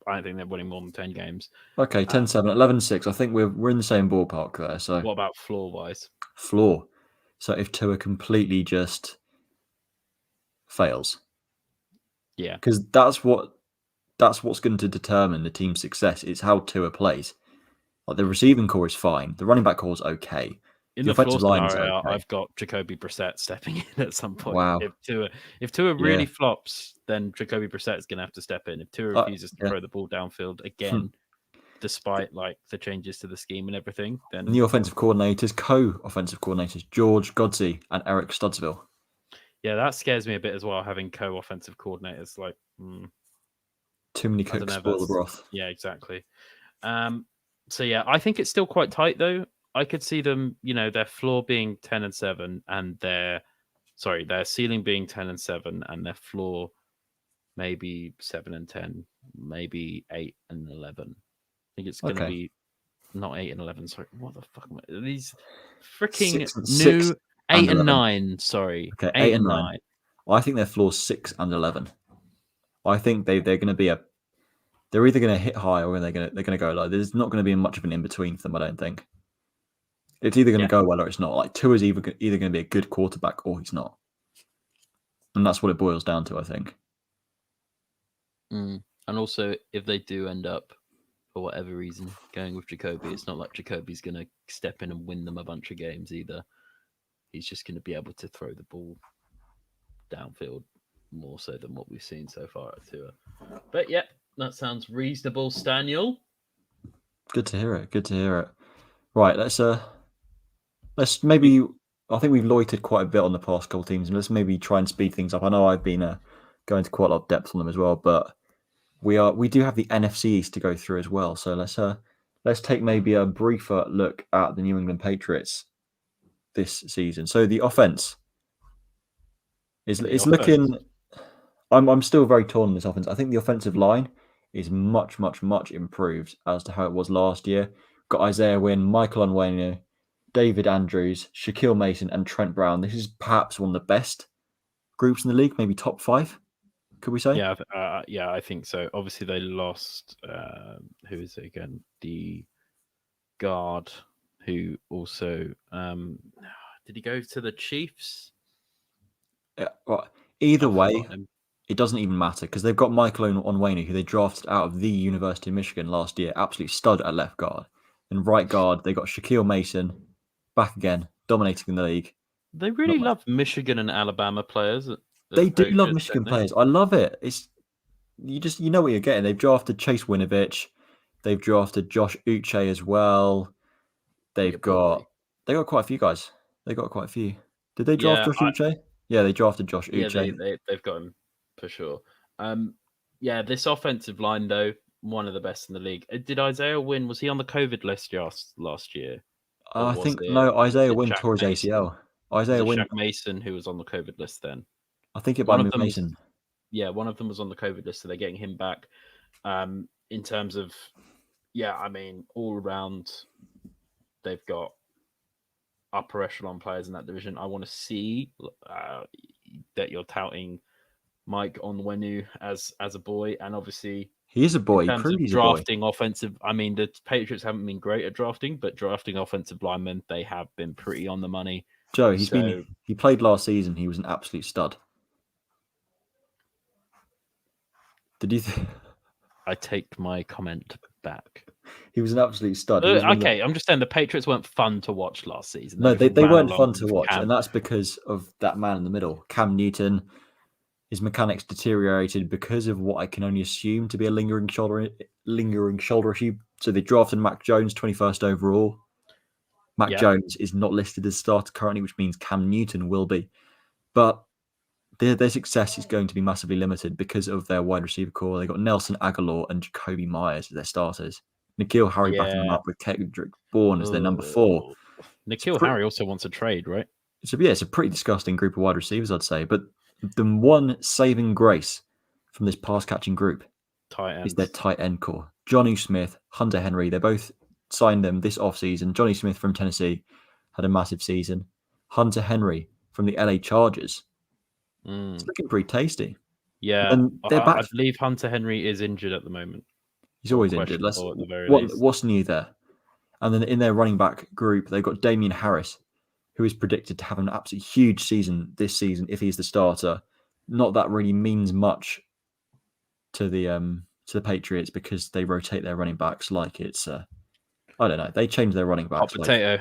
I don't think they're winning more than 10 games. Okay, 10-7, 11-6. I think we're in the same ballpark there. So what about floor-wise? Floor. So if Tua completely just fails. Yeah. Because that's what's going to determine the team's success. It's how Tua plays. Like the receiving core is fine. The running back core is okay. In the offensive line scenario, I've got Jacoby Brissett stepping in at some point. Wow. If Tua really flops, then Jacoby Brissett is going to have to step in. If Tua refuses to throw the ball downfield again, despite like the changes to the scheme and everything, then new offensive coordinators, co-offensive coordinators, George Godsey and Eric Studsville. Yeah, that scares me a bit as well. Having co-offensive coordinators, like too many cooks spoil the broth. Yeah, exactly. So yeah, I think it's still quite tight though. I could see them, their floor being 10-7 and their ceiling being 10-7 and their floor maybe 7-10, maybe 8-11. I think it's going to be not 8-11. Sorry, what the fuck am I? These freaking new 8-9. Sorry, okay, 8-9. I think their floor's 6-11. I think they're going to be they're either going to hit high or they're going to go low. There's not going to be much of an in between for them, I don't think. It's either going to go well or it's not. Like Tua's either going to be a good quarterback or he's not, and that's what it boils down to, I think. And also, if they do end up, for whatever reason, going with Jacoby, it's not like Jacoby's going to step in and win them a bunch of games either. He's just going to be able to throw the ball downfield more so than what we've seen so far at Tua. But yeah, that sounds reasonable, Staniel. Good to hear it. Right, let's maybe. I think we've loitered quite a bit on the past couple of teams, and let's maybe try and speed things up. I know I've been going to quite a lot of depth on them as well, but we do have the NFC East to go through as well. So let's take maybe a briefer look at the New England Patriots this season. So the offense is looking. I'm still very torn on this offense. I think the offensive line is much, much, much improved as to how it was last year. Got Isaiah Wynn, Michael Onwenu, David Andrews, Shaquille Mason, and Trent Brown. This is perhaps one of the best groups in the league, maybe top 5, could we say? Yeah, I think so. Obviously, they lost, who is it again? The guard who also, did he go to the Chiefs? Yeah, well, either way, it doesn't even matter because they've got Michael Onwenu, who they drafted out of the University of Michigan last year, absolute stud at left guard. And right guard, they got Shaquille Mason back again, dominating the league. They really love Michigan and Alabama players. They do love Michigan players. I love it. It's you know what you're getting. They've drafted Chase Winovich. They've drafted Josh Uche as well. They've got quite a few guys. They got quite a few. Did they draft Josh Uche? Yeah, they drafted Josh Uche. Yeah, they've got him for sure. Yeah, this offensive line though, one of the best in the league. Did Isaiah Wynn, was he on the COVID list last year? I think no. Isaiah Wynn tore his ACL. Isaiah Wynn. Shaq Mason who was on the COVID list then. I think it One might of be them Mason. Yeah, one of them was on the COVID list, so they're getting him back. In terms of, I mean, all around, they've got upper echelon players in that division. I want to see that you're touting Mike Onwenu as a boy, and obviously he is a boy. in terms of he's drafting offensive. I mean, the Patriots haven't been great at drafting, but drafting offensive linemen, they have been pretty on the money. Joe, he played last season. He was an absolute stud. Did you? I take my comment back. He was an absolute stud. Okay, I'm just saying the Patriots weren't fun to watch last season. No, they weren't fun to watch, and that's because of that man in the middle, Cam Newton. His mechanics deteriorated because of what I can only assume to be a lingering shoulder issue. So they drafted Mac Jones 21st overall. Mac Jones is not listed as starter currently, which means Cam Newton will be. But their success is going to be massively limited because of their wide receiver core. They got Nelson Aguilar and Jacoby Myers as their starters. N'Keal Harry backing them up with Kendrick Bourne as their number 4. N'Keal Harry also wants a trade, right? It's a pretty disgusting group of wide receivers, I'd say. But the one saving grace from this pass-catching group is their tight end core. Jonnu Smith, Hunter Henry, they both signed them this offseason. Johnny Smith from Tennessee had a massive season. Hunter Henry from the LA Chargers. It's looking pretty tasty. Yeah, and I believe Hunter Henry is injured at the moment. He's always injured. What's new there? And then in their running back group, they've got Damian Harris, who is predicted to have an absolutely huge season this season if he's the starter. Not that really means much to the Patriots because they rotate their running backs like it's I don't know. They change their running backs. Hot potato.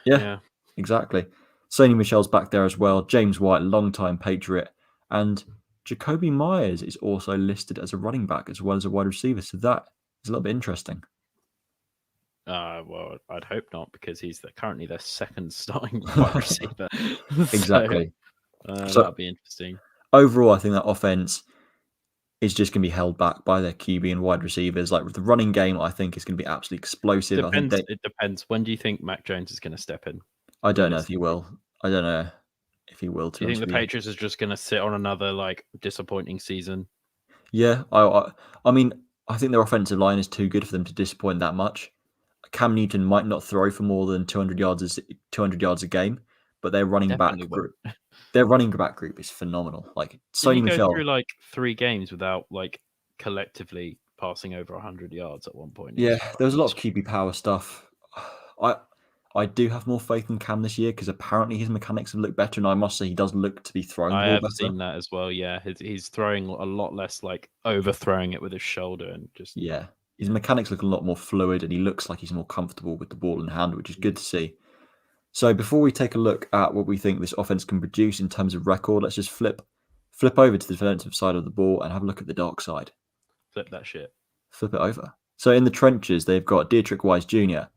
Yeah, exactly. Sony Michel's back there as well. James White, longtime Patriot. And Jacoby Myers is also listed as a running back as well as a wide receiver. So that is a little bit interesting. Well, I'd hope not because he's currently their second starting wide receiver. Exactly. So that'd be interesting. Overall, I think that offense is just going to be held back by their QB and wide receivers. Like with the running game, I think is going to be absolutely explosive. It depends. When do you think Mac Jones is going to step in? I don't know if he will. I don't know if he will. Do you think the Patriots is just going to sit on another disappointing season? Yeah, I mean, I think their offensive line is too good for them to disappoint that much. Cam Newton might not throw for more than 200 yards a game, but their running back group is phenomenal. Like Sony Michel through 3 games without collectively passing over 100 yards at one point. Yeah, there was a lot of QB power stuff. I do have more faith in Cam this year because apparently his mechanics have looked better, and I must say he does look to be throwing the ball better. I have seen that as well. Yeah, he's throwing a lot less overthrowing it with his shoulder and just his mechanics look a lot more fluid, and he looks like he's more comfortable with the ball in hand, which is good to see. So before we take a look at what we think this offense can produce in terms of record, let's just flip over to the defensive side of the ball and have a look at the dark side. Flip that shit. Flip it over. So in the trenches, they've got Dietrich Wise Jr.,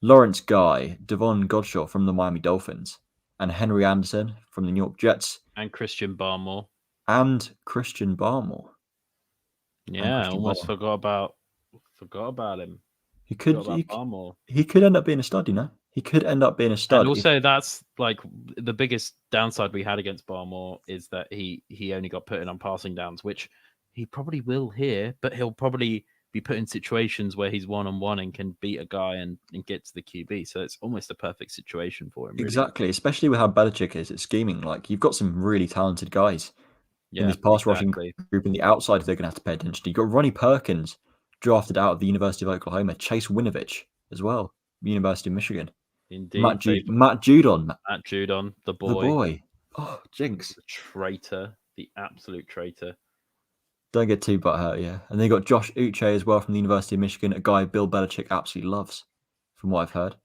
Lawrence Guy, Devon Godshaw from the Miami Dolphins, and Henry Anderson from the New York Jets. And Christian Barmore. Yeah, I almost forgot about him. He could end up being a stud, you know? He could end up being a stud. And also, that's the biggest downside we had against Barmore is that he only got put in on passing downs, which he probably will here, but he'll probably be put in situations where he's one-on-one and can beat a guy and get to the QB. So it's almost a perfect situation for him. Really. Exactly, especially with how Belichick is at scheming. You've got some really talented guys in this pass rushing group, and the outside they're going to have to pay attention to. You've got Ronnie Perkins, drafted out of the University of Oklahoma, Chase Winovich as well, University of Michigan. Indeed. Matt Judon. The boy. Oh, jinx. The traitor. The absolute traitor. Don't get too butthurt, yeah. And they got Josh Uche as well from the University of Michigan, a guy Bill Belichick absolutely loves, from what I've heard.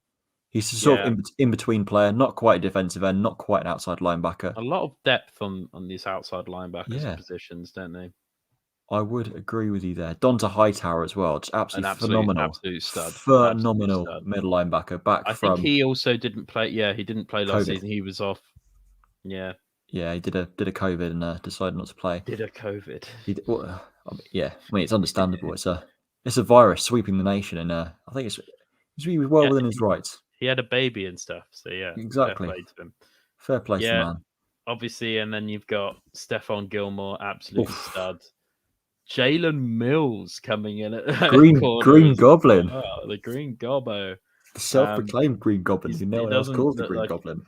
He's a sort of in-between player, not quite a defensive end, not quite an outside linebacker. A lot of depth on these outside linebackers positions, don't they? I would agree with you there. Donta Hightower as well, just absolutely phenomenal. Absolute stud. Phenomenal middle linebacker I think he also didn't play. Yeah, he didn't play last season. He was off. Yeah. Yeah, he did a COVID and decided not to play. Did a COVID. It's understandable. It's a virus sweeping the nation, and I think he was well within his rights. He had a baby and stuff, so yeah, exactly. fair play to him. Fair play to the Yeah, man. obviously, and then you've got Stefan Gilmore, absolute Oof. stud. Jalen Mills coming in at corner Green as Goblin. well. The Green Gobbo. The self-proclaimed Green Goblin, who no It one else doesn't calls the look Green like Goblin.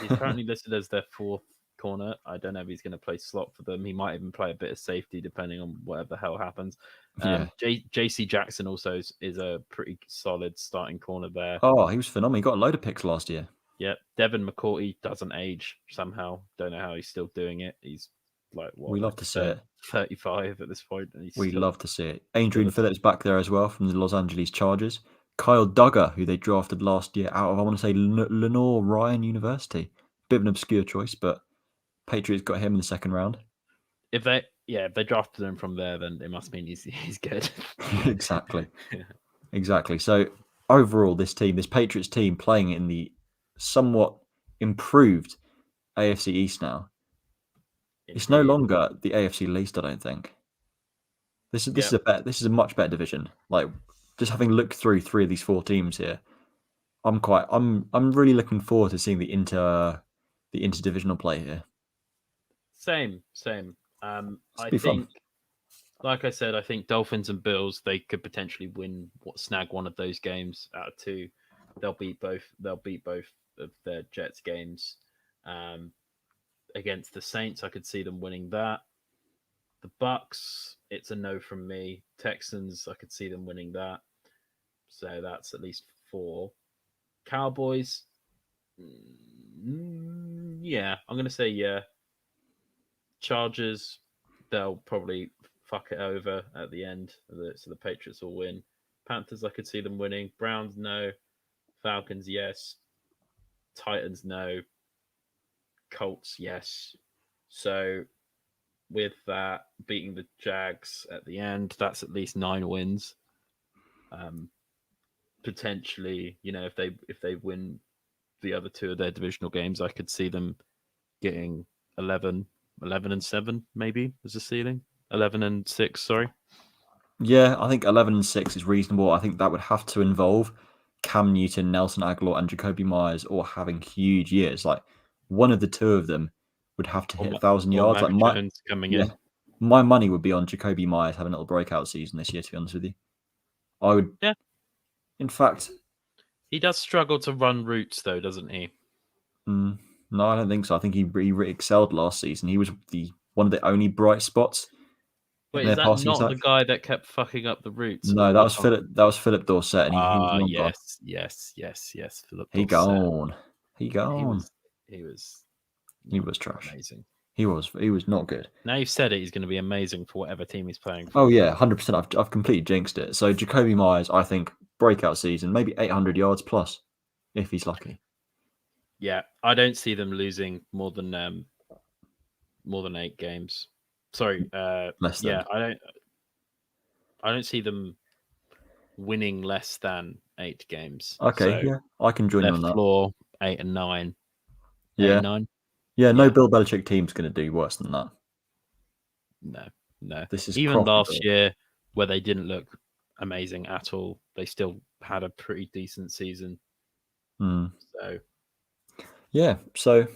he's currently listed as their fourth corner. I don't know if he's going to play slot for them. He might even play a bit of safety depending on whatever the hell happens. Yeah. JC Jackson also is a pretty solid starting corner there. Oh, he was phenomenal. He got a load of picks last year. Yep. Devin McCourty doesn't age somehow. Don't know how he's still doing it. He's like, what? We love to see it. 35 at this point. And We still, love to see it. Adrian Phillips back there as well from the Los Angeles Chargers. Kyle Duggar, who they drafted last year out of, I want to say, Lenore Ryan University. Bit of an obscure choice, but Patriots got him in the second round. If they drafted him from there, then it must mean he's good. Exactly. Exactly. So overall, this Patriots team playing in the somewhat improved AFC East now. It's no longer the AFC least, I don't think. This is a much better division. Like, just having looked through 3 of these 4 teams here, I'm really looking forward to seeing the interdivisional play here. Same. I think, like I said, I think Dolphins and Bills, they could potentially snag one of those games out of 2. They'll beat both of their Jets games. Against the Saints, I could see them winning that. The Bucks, it's a no from me. Texans, I could see them winning that. So that's at least 4. Cowboys, yeah, I'm going to say yeah. Chargers, they'll probably fuck it over at the end, so the Patriots will win. Panthers, I could see them winning. Browns, no. Falcons, yes. Titans, no. Colts, yes. So with that, beating the Jags at the end, that's at least 9 wins. Potentially, if they win the other 2 of their divisional games, I could see them getting 11-7 maybe as a ceiling. 11-6, sorry. Yeah, I think 11-6 is reasonable. I think that would have to involve Cam Newton, Nelson Aguilar, and Jacoby Myers all having huge years. Like, one of the 2 of them would have to hit 1,000 yards. Mac Like Jones coming in. My money would be on Jacoby Myers having a little breakout season this year, to be honest with you. I would. Yeah. In fact, he does struggle to run routes, though, doesn't he? No, I don't think so. I think he really excelled last season. He was one of the only bright spots. Wait, is that not attack. The guy that kept fucking up the routes? No, that was Philip. That was Philip Dorsett, and he was yes. Philip Dorsett. He was trash. Amazing. He was not good. Now you've said it, he's going to be amazing for whatever team he's playing for. Oh yeah, 100%. I've completely jinxed it. So Jacoby Myers, I think breakout season, maybe 800 yards plus, if he's lucky. Yeah, I don't see them losing more than 8 games. Sorry, less than. Yeah, I don't see them winning less than 8 games. Okay, so yeah, I can join you on that. Floor 8 and 9. Yeah, 8 and 9. Yeah, no Bill Belichick team's going to do worse than that. No. This is even last year where they didn't look amazing at all. They still had a pretty decent season. So, yeah. So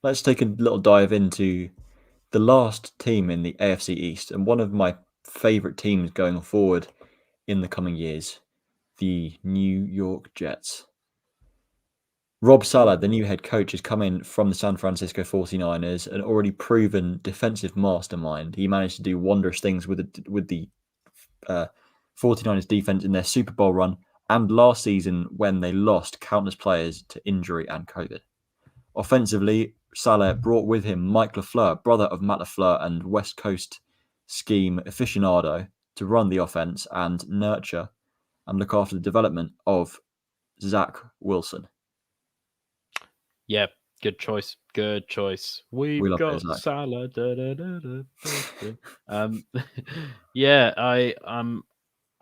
let's take a little dive into the last team in the AFC East and one of my favorite teams going forward in the coming years, the New York Jets. Rob Saleh, the new head coach, has come in from the San Francisco 49ers, an already proven defensive mastermind. He managed to do wondrous things with the 49ers defense in their Super Bowl run and last season when they lost countless players to injury and COVID. Offensively, Saleh brought with him Mike LaFleur, brother of Matt LaFleur and West Coast scheme aficionado, to run the offense and nurture and look after the development of Zach Wilson. Yeah, good choice. We've got Saleh. Yeah, I'm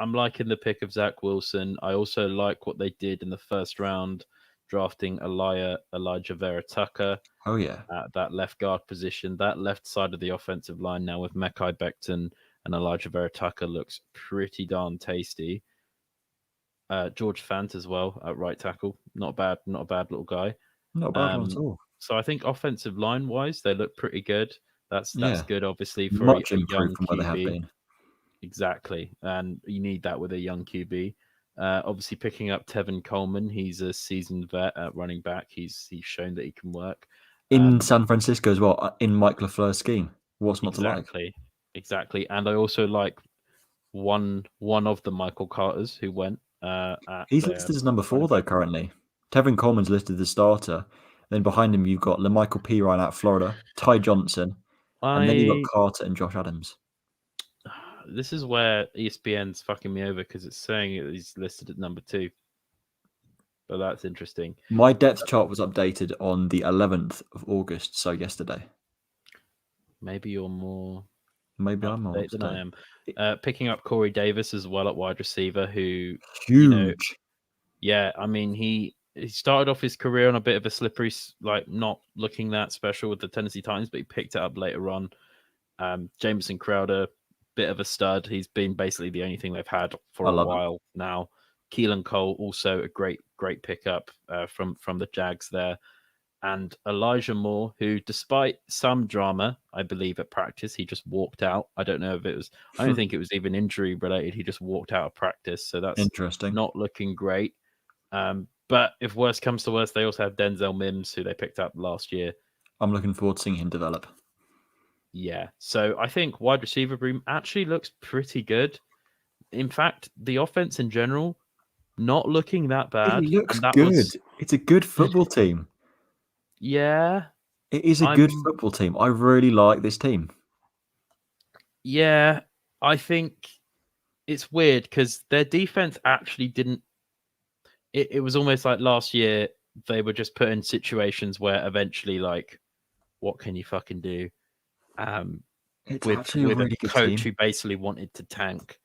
liking the pick of Zach Wilson. I also like what they did in the first round, drafting Elijah Vera Tucker. Oh yeah, at that left guard position. That left side of the offensive line now with Mekhi Becton and Elijah Vera Tucker looks pretty darn tasty. George Fant as well at right tackle. Not a bad little guy. Not a bad one at all. So I think offensive line wise, they look pretty good. That's Yeah, good, obviously, for much a improved young from where they have QB. been. Exactly, and you need that with a young QB. Obviously, picking up Tevin Coleman, he's a seasoned vet at running back. He's shown that he can work. In San Francisco as well, in Mike LaFleur's scheme. What's not to like? Exactly. And I also like one of the Michael Carters who went. He's listed as number 4 though currently. Tevin Coleman's listed as starter. Then behind him you've got LaMichael Pirine out of Florida, Ty Johnson, and then you've got Carter and Josh Adams. This is where ESPN's fucking me over because it's saying he's listed at number 2. But that's interesting. My depth chart was updated on the 11th of August, so yesterday. Maybe you're more. Maybe I'm more than I am. Picking up Corey Davis as well at wide receiver, who huge. Yeah, I mean he started off his career on a bit of a slippery, like not looking that special with the Tennessee Titans, but he picked it up later on. Jamison Crowder, bit of a stud. He's been basically the only thing they've had for a while now. Keelan Cole, also a great pickup from the Jags there. And Elijah Moore, who, despite some drama, I believe at practice, he just walked out. I don't know if it was, I don't think it was even injury related. He just walked out of practice. So that's interesting. Not looking great. But if worse comes to worse, they also have Denzel Mims, who they picked up last year. I'm looking forward to seeing him develop. Yeah. So I think wide receiver room actually looks pretty good. In fact, the offense in general, not looking that bad. It looks good. It's a good football team. Yeah. It is a good football team. I really like this team. Yeah. I think it's weird because their defense actually didn't. It was almost like last year they were just put in situations where eventually, like, what can you fucking do? It's with actually a really good coach team. who basically wanted to tank.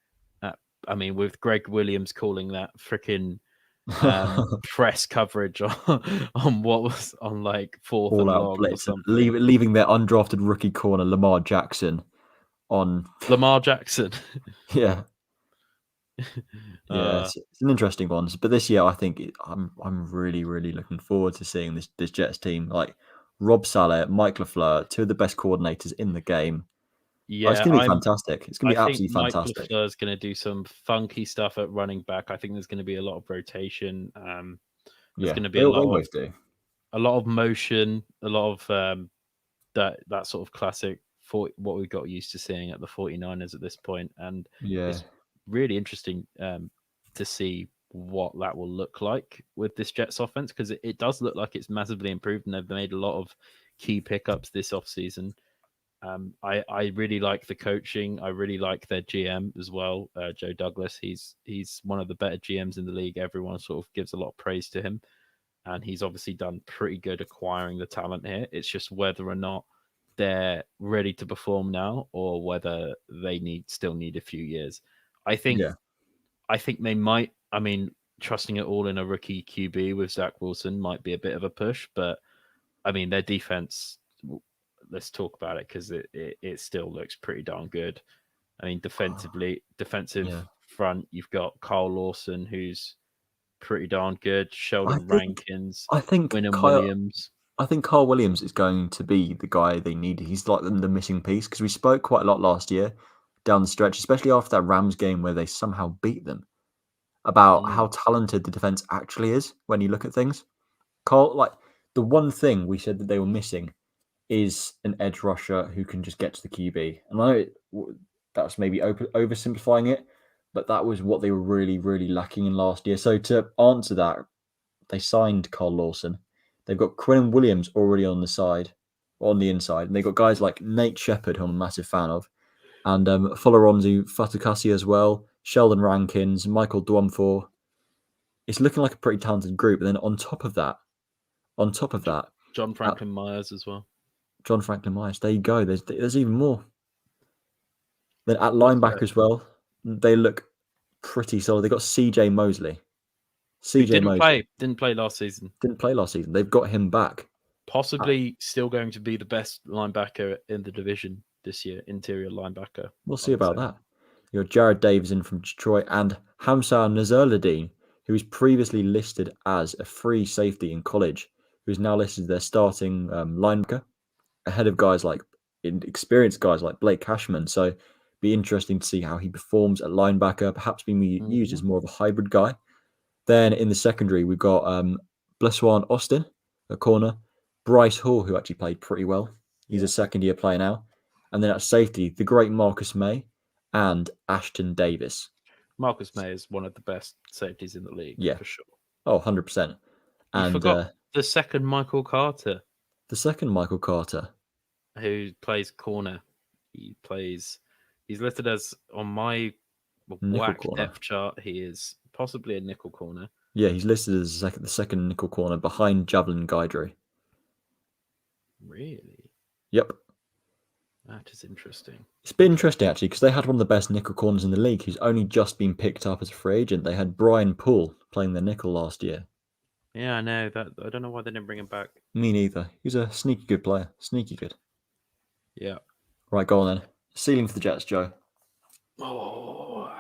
I mean, with Greg Williams calling that freaking press coverage on what was on like 4th all and out long blitz, or something, leaving their undrafted rookie corner Lamar Jackson on. Lamar Jackson. Yeah. Yeah, it's an interesting one. But this year, I think I'm really looking forward to seeing this Jets team. Like Rob Saleh, Mike LaFleur, 2 of the best coordinators in the game. Yeah, it's going to be fantastic. It's going to be absolutely fantastic. Mike LaFleur's going to do some funky stuff at running back. I think there's going to be a lot of rotation. There's going to be a lot of motion, a lot of that sort of classic for what we got used to seeing at the 49ers at this point. And it's really interesting to see what that will look like with this Jets offense, because it does look like it's massively improved and they've made a lot of key pickups this offseason. I really like the coaching. I really like their GM as well, Joe Douglas. He's one of the better GMs in the league. Everyone sort of gives a lot of praise to him, and he's obviously done pretty good acquiring the talent here. It's just whether or not they're ready to perform now, or whether they still need a few years. I think they might. I mean, trusting it all in a rookie QB with Zach Wilson might be a bit of a push, but I mean, their defense. Let's talk about it because it still looks pretty darn good. I mean, defensive front, you've got Carl Lawson, who's pretty darn good. Sheldon Rankins, Williams. I think Carl Williams is going to be the guy they need. He's like the missing piece, because we spoke quite a lot last year down the stretch, especially after that Rams game where they somehow beat them, about how talented the defense actually is when you look at things. Carl, like the one thing we said that they were missing is an edge rusher who can just get to the QB. And I know that's maybe oversimplifying it, but that was what they were really lacking in last year. So to answer that, they signed Carl Lawson. They've got Quinnen Williams already on the inside, and they've got guys like Nate Shepard, who I'm a massive fan of, and Folaronzu Fatukasi as well, Sheldon Rankins, Michael Dwumfor. It's looking like a pretty talented group. And then on top of that, John Franklin Myers as well. John Franklin Myers. There you go. There's even more. Then at linebacker as well, they look pretty solid. They got CJ Mosley. Didn't play last season. They've got him back. Possibly still going to be the best linebacker in the division this year, interior linebacker. We'll see about that. You got Jared Davison from Detroit and Hamza Nazaruddin, who was previously listed as a free safety in college who's now listed as their starting linebacker, ahead of experienced guys like Blake Cashman. So be interesting to see how he performs at linebacker, perhaps being used as more of a hybrid guy. Then in the secondary, we've got Bleswan Austin at corner, Bryce Hall, who actually played pretty well. He's a second-year player now. And then at safety, the great Marcus May and Ashton Davis. Marcus May is one of the best safeties in the league, for sure. Oh, 100%. And you forgot the second Michael Carter. The second Michael Carter. Who plays corner. He's listed as, on my whack depth chart, he is possibly a nickel corner. Yeah, he's listed as the second nickel corner behind Javelin Guidry. Really? Yep. That is interesting. It's been interesting, actually, because they had one of the best nickel corners in the league who's only just been picked up as a free agent. They had Brian Poole playing the nickel last year. Yeah, I know. I don't know why they didn't bring him back. Me neither. He's a sneaky good player. Sneaky good. Yeah. Right, go on then. Ceiling for the Jets, Joe. Oh,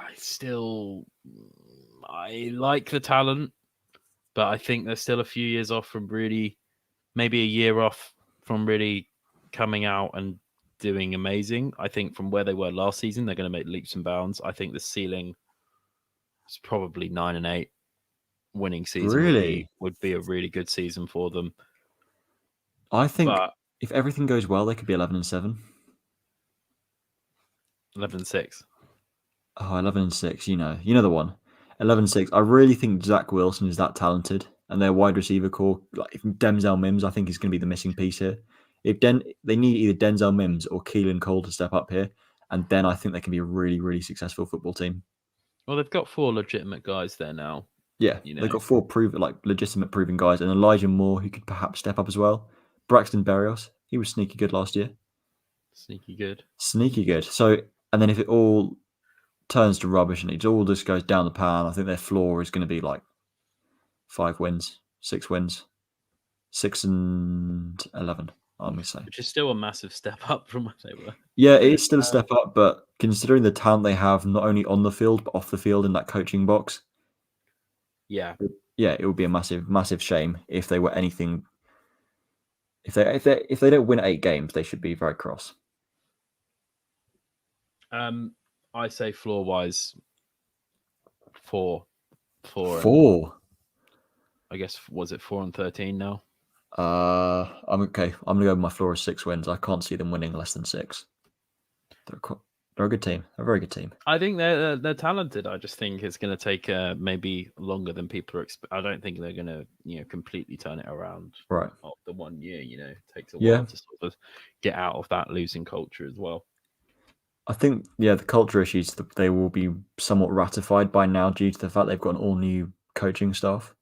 I like the talent, but I think they're still a few years off from really, maybe a year off from really coming out and doing amazing. I think from where they were last season, they're going to make leaps and bounds. I think the ceiling is probably 9-8. Winning season would be a really good season for them. I think if everything goes well, they could be 11-7. 11-6. Oh, 11-6. You know the one. 11-6. I really think Zach Wilson is that talented, and their wide receiver core, like Denzel Mims, I think is going to be the missing piece here. If they need either Denzel Mims or Keelan Cole to step up here, and then I think they can be a really, really successful football team. Well, they've got 4 legitimate guys there now. Yeah, they've got 4 legitimate proven guys, and Elijah Moore, who could perhaps step up as well. Braxton Berrios, he was sneaky good last year. Sneaky good. So, and then if it all turns to rubbish and it all just goes down the pan, I think their floor is going to be like 5 wins, 6 wins, 6-11. I'm going to say, which is still a massive step up from what they were. Yeah, it is still a step up, but considering the talent they have, not only on the field but off the field in that coaching box. Yeah, it would be a massive, massive shame if they were anything. If they don't win 8 games, they should be very cross. I say floor wise, 4. 4. I guess was it 4-13 now? I'm okay. I'm gonna go with my floor is 6 wins. I can't see them winning less than 6. They're a good team. A very good team. I think they're talented. I just think it's going to take maybe longer than people are I don't think they're going to completely turn it around. Right. After 1 year, it takes a while to sort of get out of that losing culture as well. I think the culture issues, they will be somewhat ratified by now due to the fact they've got an all new coaching staff.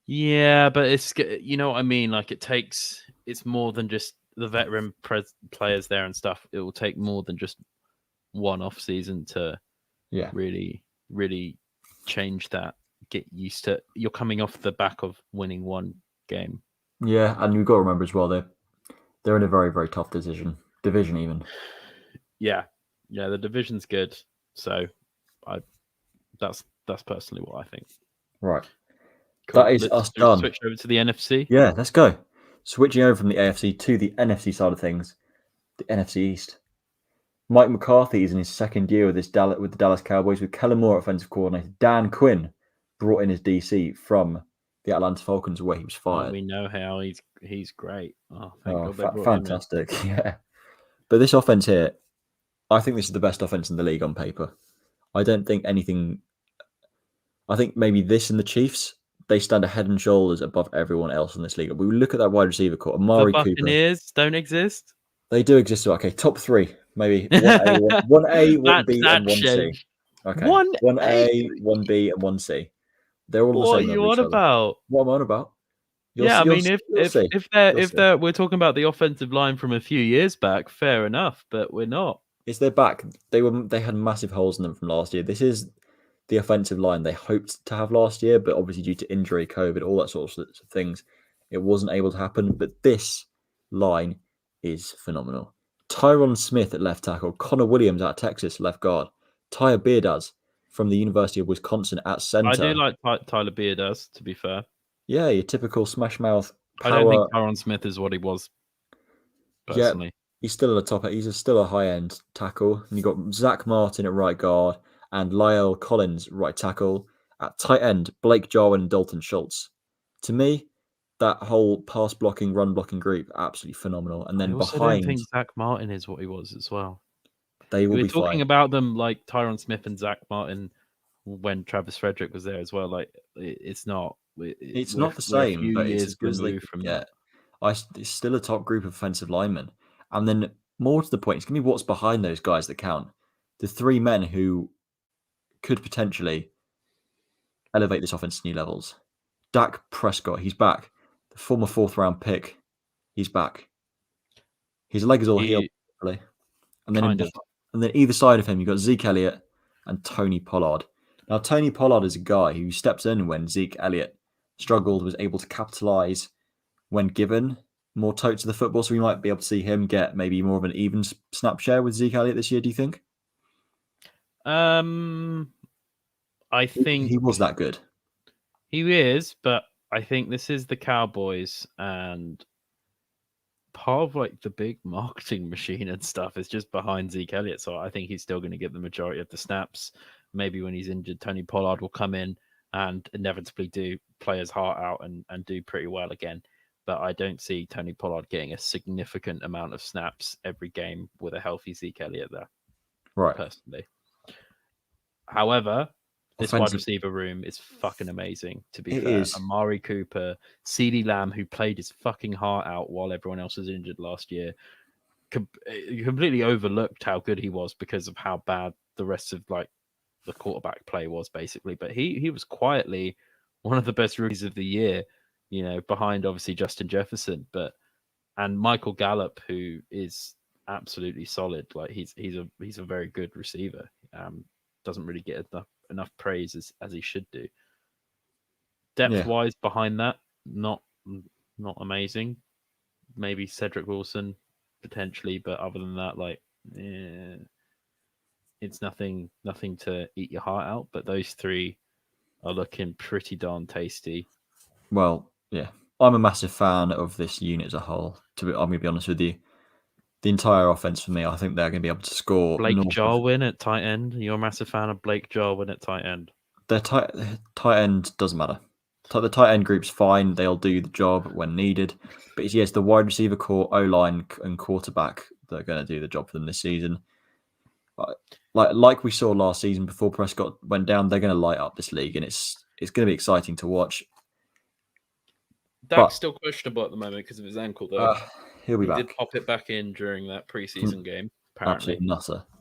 Yeah, but it's what I mean. Like it's more than just the veteran players there and stuff. It will take more than just one off season to really, really change that. Get used to you're coming off the back of winning 1 game. Yeah, and you've got to remember as well they're in a very, very tough division even. Yeah, the division's good. So that's personally what I think. Right. Cool. That is us done. Switch over to the NFC. Yeah, let's go. Switching over from the AFC to the NFC side of things, the NFC East. Mike McCarthy is in his second year with the Dallas Cowboys with Kellen Moore offensive coordinator. Dan Quinn brought in as DC from the Atlanta Falcons where he was fired. Oh, we know how he's great. Oh, thank God fantastic. Yeah. But this offense here, I think this is the best offense in the league on paper. I don't think anything. I think maybe this and the Chiefs, they stand a head and shoulders above everyone else in this league. We look at that wide receiver core. Amari Cooper. The Buccaneers don't exist? They do exist. Okay, top 3. Maybe 1A, 1B, and 1C. Okay. 1A, 1B, and 1C. They're all the same. What are you on about? What am I on about? If we're talking about the offensive line from a few years back, fair enough, but we're not. It's their back. They had massive holes in them from last year. This is the offensive line they hoped to have last year, but obviously due to injury, COVID, all that sorts of things, it wasn't able to happen. But this line is phenomenal. Tyron Smith at left tackle, Connor Williams out of Texas left guard, Tyler Beardaz from the University of Wisconsin at center. I do like Tyler Beardaz, to be fair. Yeah, your typical smash mouth I don't think power. Tyron Smith is what he was Yeah, personally. he's still at the top. He's still a high end tackle. And you got Zach Martin at right guard and Lyle Collins right tackle. At tight end, Blake Jarwin and Dalton Schultz. To me, that whole pass blocking, run blocking group absolutely phenomenal. And I then also don't behind, think Zach Martin is what he was as well. they We will were be talking fine. about them like Tyron Smith and Zach Martin when Travis Frederick was there as well. Like it's not. It's not the We're a same, few but it's as years good as they removed could from that. get. It's still a top group of offensive linemen. And then more to the point, it's going to be what's behind those guys that count. The three men who could potentially elevate this offense to new levels. Dak Prescott, he's back. The former 4th-round pick, he's back. His leg is all healed, He really. And then kind of. and then either side of him, you've got Zeke Elliott and Tony Pollard. Now, Tony Pollard is a guy who steps in when Zeke Elliott struggled, was able to capitalize when given more totes of the football. So we might be able to see him get maybe more of an even snap share with Zeke Elliott this year, do you think? I think He was that good. he is, but I think this is the Cowboys, and part of like the big marketing machine and stuff is just behind Zeke Elliott. So I think he's still going to get the majority of the snaps. Maybe when he's injured, Tony Pollard will come in and inevitably do play his heart out and do pretty well again. But I don't see Tony Pollard getting a significant amount of snaps every game with a healthy Zeke Elliott there, Right. personally. However, this wide Offensive. receiver room is fucking amazing, to be It fair. is. Amari Cooper, CeeDee Lamb, who played his fucking heart out while everyone else was injured last year, completely overlooked how good he was because of how bad the rest of like the quarterback play was, basically. But he was quietly one of the best rookies of the year, you know, behind obviously Justin Jefferson, and Michael Gallup, who is absolutely solid. Like he's a very good receiver. Doesn't really get enough praise as he should do. Depth Yeah. wise, behind that, not amazing. Maybe Cedric Wilson potentially, but other than that, like, it's nothing to eat your heart out. But those three are looking pretty darn tasty. Well, yeah. I'm a massive fan of this unit as a whole. I'm going to be honest with you. The entire offense for me, I think they're going to be able to score. Blake Jarwin at tight end. You're a massive fan of Blake Jarwin at tight end. Their tight end doesn't matter. The tight end group's fine. They'll do the job when needed. But it's the wide receiver core, O-line, and quarterback that are going to do the job for them this season. Like we saw last season before Prescott went down, they're going to light up this league, and it's going to be exciting to watch. Dak's still questionable at the moment because of his ankle, though. He'll be He back. did pop it back in during that preseason game. Apparently,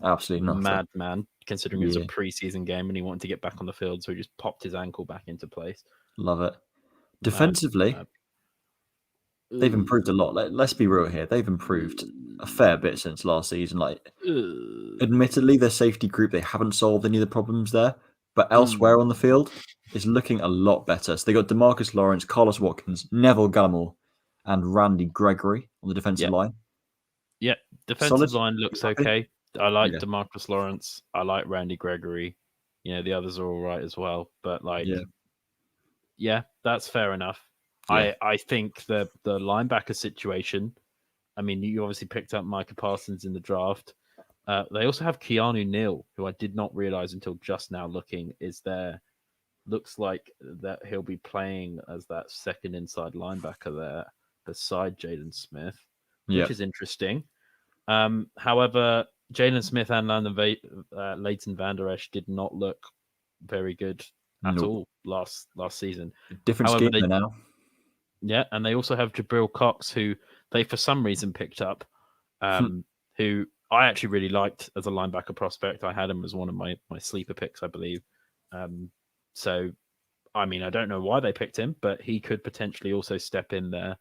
Absolute nutter. Madman, considering it was a preseason game and he wanted to get back on the field, so he just popped his ankle back into place. Love it. Defensively, they've improved a lot. Let's be real here. They've improved a fair bit since last season. Admittedly, their safety group, they haven't solved any of the problems there, but elsewhere on the field is looking a lot better. So they got DeMarcus Lawrence, Carlos Watkins, Neville Gallimore, and Randy Gregory on the defensive line. Yeah, defensive line looks okay. I like DeMarcus Lawrence. I like Randy Gregory. You know, the others are all right as well. But yeah, that's fair enough. Yeah. I think the linebacker situation, I mean, you obviously picked up Micah Parsons in the draft. They also have Keanu Neal, who I did not realize until just now looking is there. Looks like that he'll be playing as that second inside linebacker there beside Jaden Smith, which is interesting. However, Jalen Smith and Leighton Vander Esch did not look very good at all last season. Different scheme now. Yeah, and they also have Jabril Cox, who they for some reason picked up, who I actually really liked as a linebacker prospect. I had him as one of my sleeper picks, I believe. So, I mean, I don't know why they picked him, but he could potentially also step in there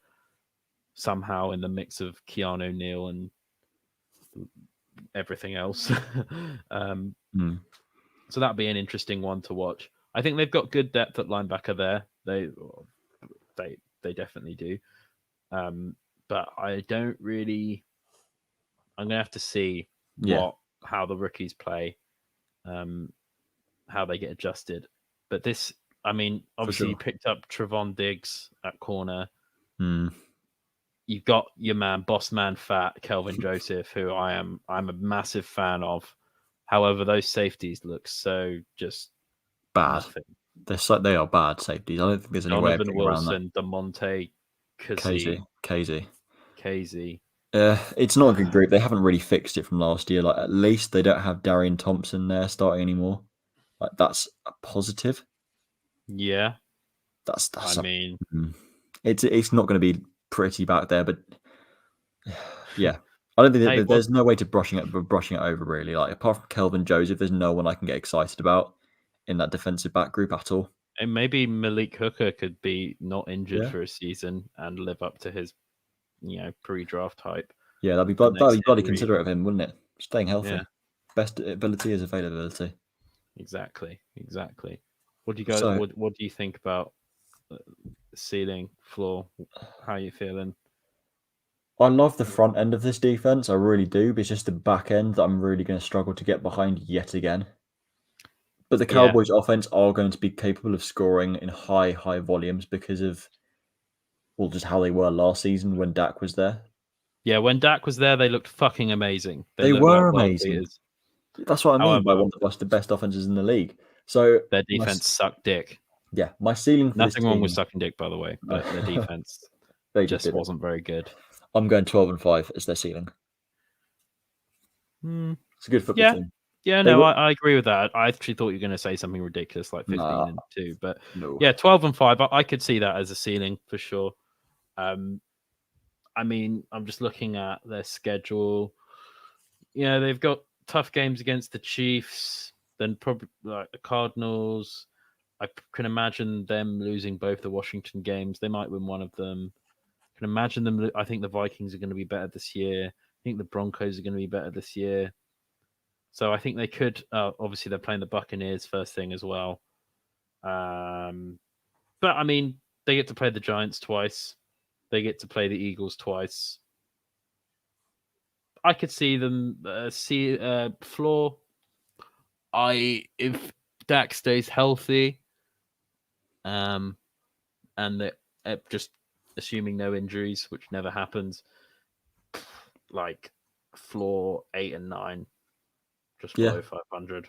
somehow in the mix of Keanu Neal and everything else. So that'd be an interesting one to watch. I think they've got good depth at linebacker there. They definitely do. But I don't really. I'm gonna have to see how the rookies play, how they get adjusted. But I mean, obviously sure. you picked up Trevon Diggs at corner. Hmm. You've got your man, boss man, fat Kelvin Joseph, who I'm a massive fan of. However, those safeties look so just Bad. nothing. They are bad safeties. I don't think there's any way of Donovan getting around that. Wilson, DeMonte Casey. Casey. It's not a good group. They haven't really fixed it from last year. Like, at least they don't have Darian Thompson there starting anymore. Like, that's a positive. Yeah. That's I mean, it's not going to be pretty back there, but yeah, I don't think there's no way to brushing it over really. Like, apart from Kelvin Joseph, there's no one I can get excited about in that defensive back group at all. and maybe Malik Hooker could be not injured for a season and live up to his, pre-draft hype. Yeah, that'd be bloody considerate of him, wouldn't it? Staying healthy. Yeah. Best ability is availability. Exactly. What do you guys? What do you think about ceiling, floor? How are you feeling? I love the front end of this defense. I really do. But it's just the back end that I'm really going to struggle to get behind yet again. But the Cowboys' offense are going to be capable of scoring in high volumes because of, well, just how they were last season when Dak was there. Yeah, when Dak was there, they looked fucking amazing. They were amazing. That's what I mean by one of the best offenses in the league. So their defense sucked dick. Yeah, my ceiling for nothing wrong with sucking dick, by the way, but their defense just wasn't very good. I'm going 12-5 as their ceiling. It's a good football team. Yeah, no, I agree with that. I actually thought you were going to say something ridiculous like 15-2, but no. Yeah, 12-5. I could see that as a ceiling for sure. I mean, I'm just looking at their schedule. They've got tough games against the Chiefs, then probably like the Cardinals. I can imagine them losing both the Washington games. They might win one of them. I can imagine them. I think the Vikings are going to be better this year. I think the Broncos are going to be better this year. So I think they could. Obviously, they're playing the Buccaneers first thing as well. But I mean, they get to play the Giants twice. They get to play the Eagles twice. I could see them floor. If Dak stays healthy, and that just assuming no injuries, which never happens, like floor 8 and 9, just below 500.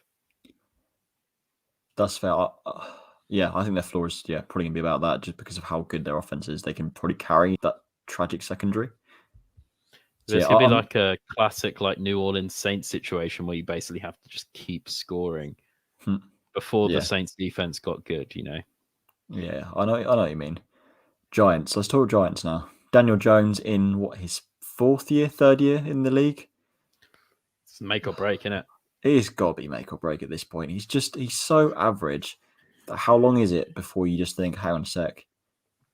That's fair. I think their floor is probably gonna be about that, just because of how good their offense is. They can probably carry that tragic secondary. This could be like a classic, like New Orleans Saints situation where you basically have to just keep scoring before the Saints defense got good. Yeah, I know what you mean. Giants. Let's talk Giants now. Daniel Jones in his third year in the league. It's make or break, isn't it? It's got to be make or break at this point. He's so average. How long is it before you just think, hang on a sec,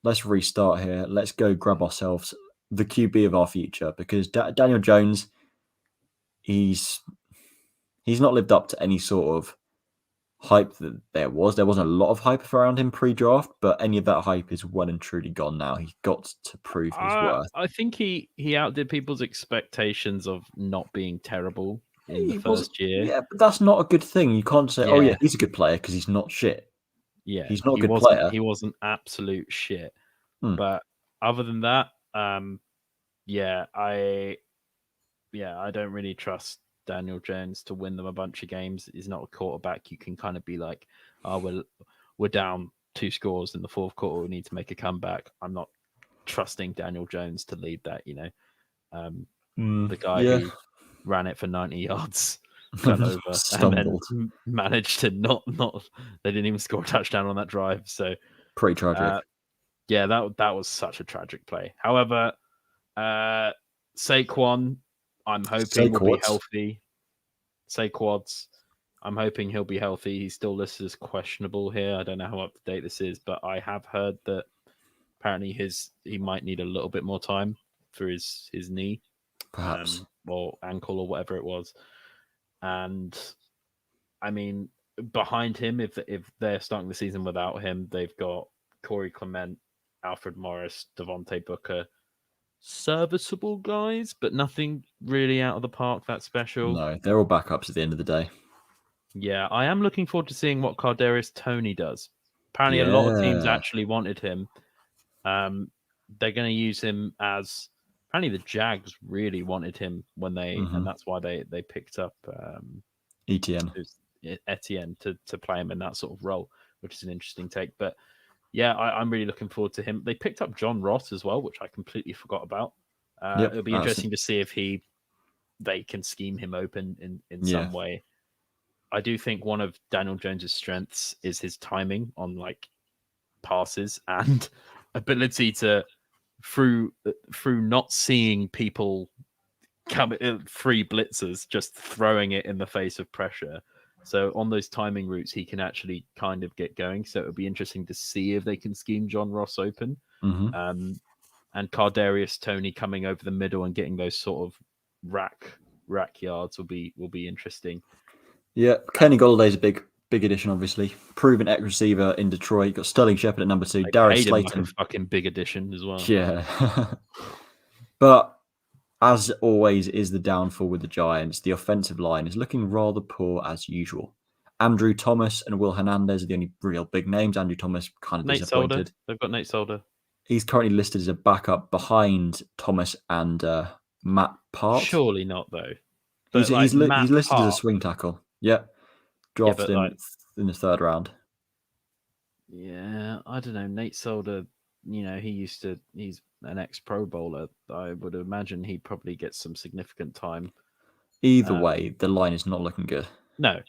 let's restart here. Let's go grab ourselves the QB of our future, because Daniel Jones, he's not lived up to any sort of hype that there was. There wasn't a lot of hype around him pre-draft, but any of that hype is well and truly gone now. He's got to prove his worth. I think he outdid people's expectations of not being terrible in the first year. Yeah, but that's not a good thing. You can't say, oh yeah, he's a good player because he's not shit. Yeah, he's not a good player. He wasn't absolute shit. But other than that, I don't really trust Daniel Jones to win them a bunch of games. He's not a quarterback. You can kind of be like, oh, we're down 2 scores in the fourth quarter. We need to make a comeback. I'm not trusting Daniel Jones to lead that. The guy who ran it for 90 yards, got over, and then managed to not. They didn't even score a touchdown on that drive. So pretty tragic. That was such a tragic play. However, Saquon, I'm hoping will be healthy. Saquads, I'm hoping he'll be healthy. He's still listed as questionable here. I don't know how up to date this is, but I have heard that apparently he might need a little bit more time for his knee, perhaps, or ankle or whatever it was. And I mean, behind him, if they're starting the season without him, they've got Corey Clement, Alfred Morris, Devontae Booker. Serviceable guys, but nothing really out of the park that special. No, they're all backups at the end of the day. Yeah, I am looking forward to seeing what Kadarius Toney does, Apparently, a lot of teams Yeah. actually wanted him. They're going to use him as. Apparently, the Jags really wanted him and that's why they picked up ETN. Etienne to play him in that sort of role, which is an interesting take. But yeah, I'm really looking forward to him. They picked up John Ross as well, which I completely forgot about. It'll be interesting to see if they can scheme him open in some way. I do think one of Daniel Jones's strengths is his timing on like passes and ability to through not seeing people come free blitzers, just throwing it in the face of pressure. So on those timing routes, he can actually kind of get going. So it'll be interesting to see if they can scheme John Ross open. And Cardarius Toney coming over the middle and getting those sort of rack yards will be interesting. Yeah, Kenny Golladay's a big addition, obviously. Proven X receiver in Detroit. Got Sterling Shepard at number 2. Darius Slayton. Like a fucking big addition as well. Yeah. But as always is the downfall with the Giants, the offensive line is looking rather poor as usual. Andrew Thomas and Will Hernandez are the only real big names. Andrew Thomas kind of disappointed. Solder. They've got Nate Solder. He's currently listed as a backup behind Thomas and Matt Part. Surely not, though. He's listed as a swing tackle. Yep. Drafted him in the 3rd round. Yeah, I don't know. Nate Solder, he's an ex-Pro Bowler. I would imagine he probably gets some significant time. Either way, the line is not looking good. No.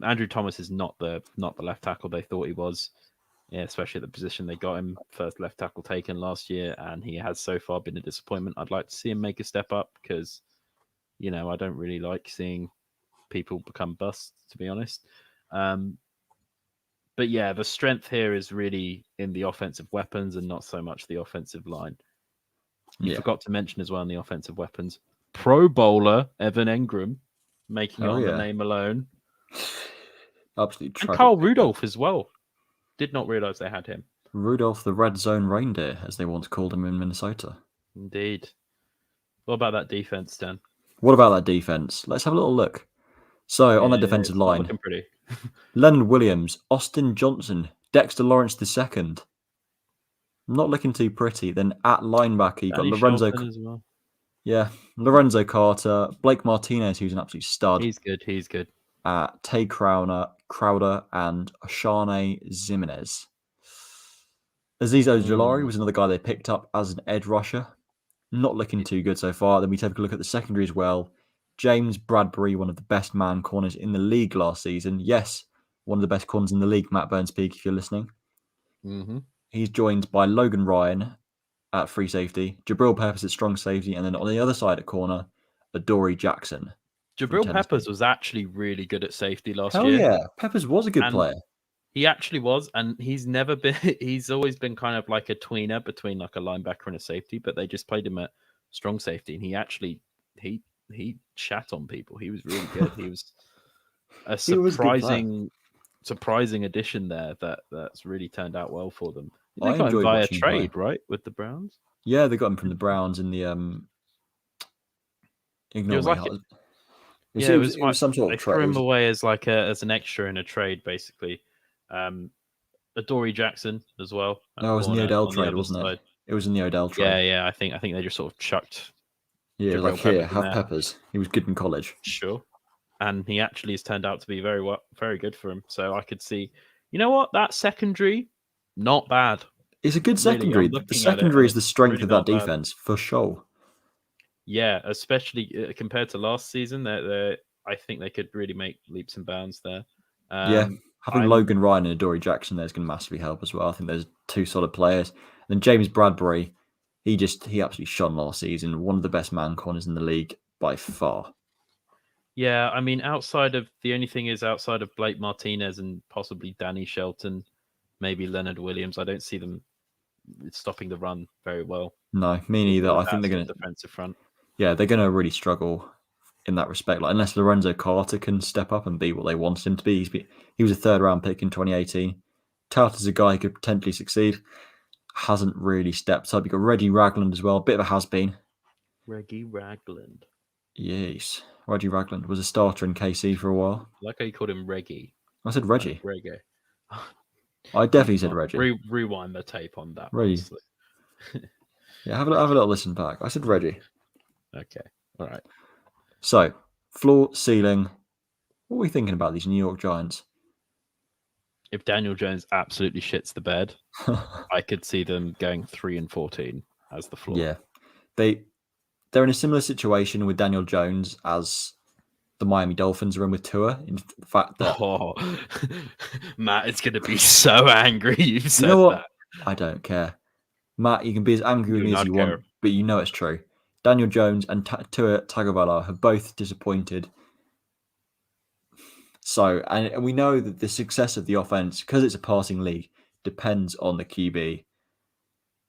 Andrew Thomas is not the left tackle they thought he was. Yeah, especially at the position they got him, first left tackle taken last year, and he has so far been a disappointment. I'd like to see him make a step up because, I don't really like seeing people become busts, to be honest. But yeah, the strength here is really in the offensive weapons and not so much the offensive line. You forgot to mention as well in the offensive weapons, Pro Bowler Evan Engram making it on the name alone. Absolutely tragic. And Carl Rudolph as well. Did not realize they had him. Rudolph the Red Zone Reindeer, as they once called him in Minnesota. Indeed. What about that defense, Dan? What about that defense? Let's have a little look. So on that defensive line, looking pretty. Leonard Williams, Austin Johnson, Dexter Lawrence II. Not looking too pretty. Then at linebacker, you've got Lorenzo. As well. Yeah, Lorenzo Carter, Blake Martinez, who's an absolute stud. He's good. Tay Crowder, and Oshane Zimenez. Azeez Ojulari was another guy they picked up as an edge rusher. Not looking too good so far. Then we take a look at the secondary as well. James Bradbury, one of the best man corners in the league last season. Yes, one of the best corners in the league, Matt Burns Peak, if you're listening. He's joined by Logan Ryan at free safety, Jabril Peppers at strong safety, and then on the other side at corner, Adoree Jackson. Jabril Peppers was actually really good at safety last year. Oh yeah, Peppers was a good player. He actually was, and he's always been kind of like a tweener between like a linebacker and a safety, but they just played him at strong safety, and he shat on people. He was really good. He was a surprising addition there that's really turned out well for them. They got him via trade, right, with the Browns? Yeah, they got him from the Browns in the it was some sort of trade. They threw him away as as an extra in a trade, basically. Adoree Jackson as well. No, it was in the Odell trade, wasn't it? It was in the Odell trade. Yeah. I think they just sort of chucked. Yeah, like here, have Peppers. He was good in college. Sure. And he actually has turned out to be very good for him. So I could see, that secondary, not bad. It's a good secondary. The secondary is the strength really of that defense, for sure. Yeah, especially compared to last season. I think they could really make leaps and bounds there. Having Logan Ryan and Adoree Jackson there is going to massively help as well. I think there's 2 solid players. And then James Bradbury, he absolutely shone last season. One of the best man corners in the league by far. Yeah, I mean, outside of Blake Martinez and possibly Danny Shelton, maybe Leonard Williams, I don't see them stopping the run very well. No, me neither. I think they're going to defensive front. Yeah, they're going to really struggle in that respect. Like, unless Lorenzo Carter can step up and be what they wanted him to be. He was a 3rd round pick in 2018. Touted as a guy who could potentially succeed. Hasn't really stepped up. You've got Reggie Ragland as well. Bit of a has-been. Reggie Ragland. Yes. Reggie Ragland was a starter in KC for a while. I like how you called him Reggie. I said Reggie. Reggae. I definitely said Reggie. Rewind the tape on that. Reggie. Honestly. Yeah, have a little listen back. I said Reggie. Okay. All right. So, floor, ceiling. What are we thinking about these New York Giants? If Daniel Jones absolutely shits the bed, I could see them going 3-14 as the floor. Yeah, they're in a similar situation with Daniel Jones as the Miami Dolphins are in with Tua. In the fact that Matt is going to be so angry you've said you know what? that. I don't care, Matt. You can be as angry with me as you care. want, but you know it's true. Daniel Jones and Tua Tagovailoa have both disappointed. So, and we know that the success of the offense, because it's a passing league, depends on the QB.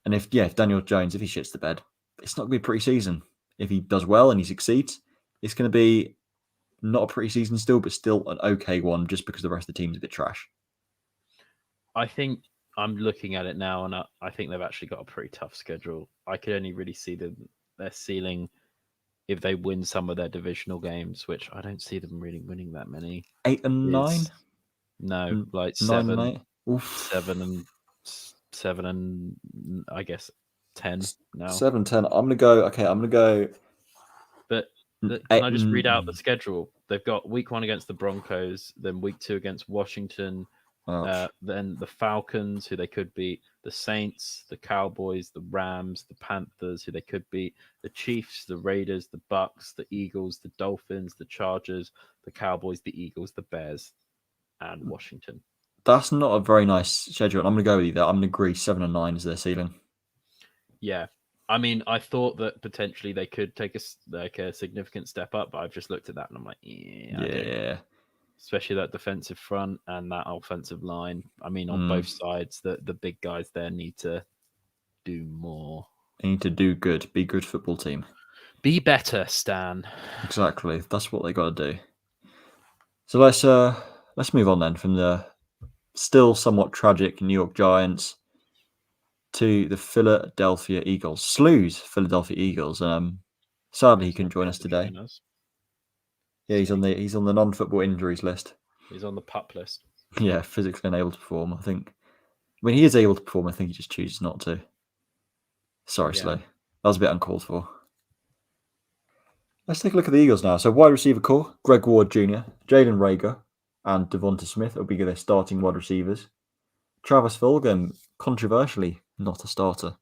And if Daniel Jones, if he shits the bed, it's not going to be a pretty season. If he does well and he succeeds, it's going to be not a pretty season still, but still an okay one, just because the rest of the team's a bit trash. I think I'm looking at it now, and I think they've actually got a pretty tough schedule. I could only really see their ceiling if they win some of their divisional games, which I don't see them really winning that many. 8 and 9? No, like 9 and 8. 7 and I guess 10 now. 7-10. I'm gonna go. But can I just read out the schedule? They've got week 1 against the Broncos, then week 2 against Washington, then the Falcons, who they could beat, the Saints, the Cowboys, the Rams, the Panthers, who they could beat, the Chiefs, the Raiders, the Bucks, the Eagles, the Dolphins, the Chargers, the Cowboys, the Eagles, the Bears, and Washington. That's not a very nice schedule. I'm going to go with you there. I'm going to agree 7 and 9 is their ceiling. Yeah. I mean, I thought that potentially they could take a significant step up, but I've just looked at that and I'm like, yeah. Especially that defensive front and that offensive line. I mean, on both sides, the big guys there need to do more. They need to do good. Be a good football team. Be better, Stan. Exactly. That's what they got to do. So let's move on then from the still somewhat tragic New York Giants to the Philadelphia Eagles. Slew's Philadelphia Eagles. Sadly, he couldn't join us today. Yeah, he's on the non-football injuries list. He's on the PUP list. Yeah, physically unable to perform. I think. When he is able to perform, I think he just chooses not to. Sorry, Slow. That was a bit uncalled for. Let's take a look at the Eagles now. So, wide receiver core: Greg Ward Jr., Jalen Reagor, and Devonta Smith will be their starting wide receivers. Travis Fulgham, controversially, not a starter.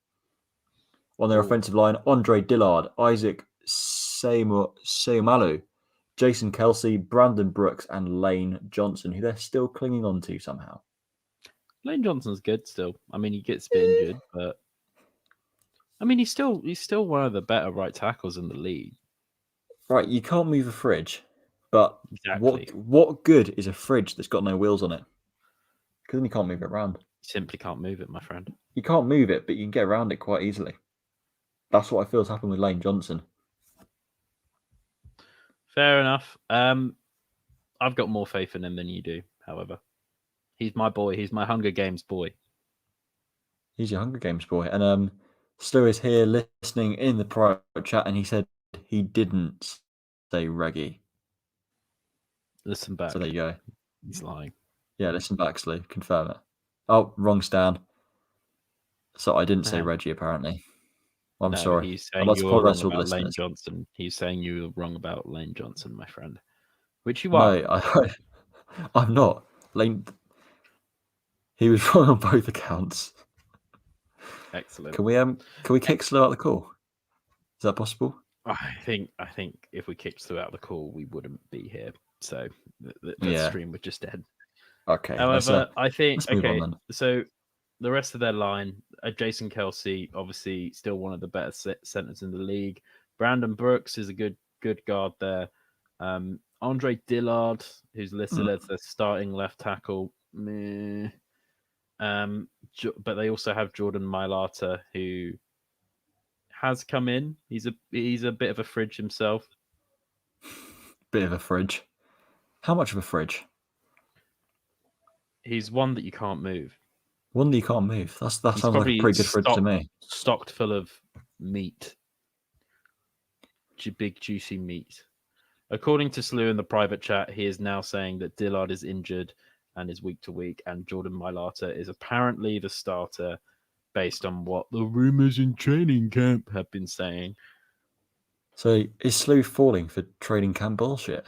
On their offensive line, Andre Dillard, Isaac Seumalo, Jason Kelsey, Brandon Brooks, and Lane Johnson, who they're still clinging on to somehow. Lane Johnson's good still. I mean, he gets a bit injured, but I mean, he's still one of the better right tackles in the league. Right, you can't move a fridge, but what good is a fridge that's got no wheels on it? Because then you can't move it around. You simply can't move it, my friend. You can't move it, but you can get around it quite easily. That's what I feel has happened with Lane Johnson. Fair enough. I've got more faith in him than you do, however. He's my boy. He's my Hunger Games boy. He's your Hunger Games boy. And Stu is here listening in the private chat, and he said he didn't say Reggie. Listen back. So there you go. He's lying. Yeah, listen back, Stu. Confirm it. Oh, wrong Stan. So I didn't say Reggie, apparently. I'm sorry. He's saying you were wrong about Lane Johnson. He's saying you were wrong about Lane Johnson, my friend. Which you are. No, I'm not. Lane... He was wrong on both accounts. Excellent. Can we kick Slow out the call? Is that possible? I think if we kicked Slow out the call, we wouldn't be here. So the stream would just end. Okay. However, I think so the rest of their line, Jason Kelsey, obviously still one of the better centers in the league. Brandon Brooks is a good guard there. Andre Dillard, who's listed as the starting left tackle. Meh. But they also have Jordan Mailata, who has come in. He's a bit of a fridge himself. Bit of a fridge. How much of a fridge? He's one that you can't move. One that you can't move. That sounds like a pretty good fridge to me. Stocked full of meat. Big juicy meat. According to Slew in the private chat, he is now saying that Dillard is injured and is week to week. And Jordan Mailata is apparently the starter based on what the rumors in training camp have been saying. So is Slew falling for training camp bullshit?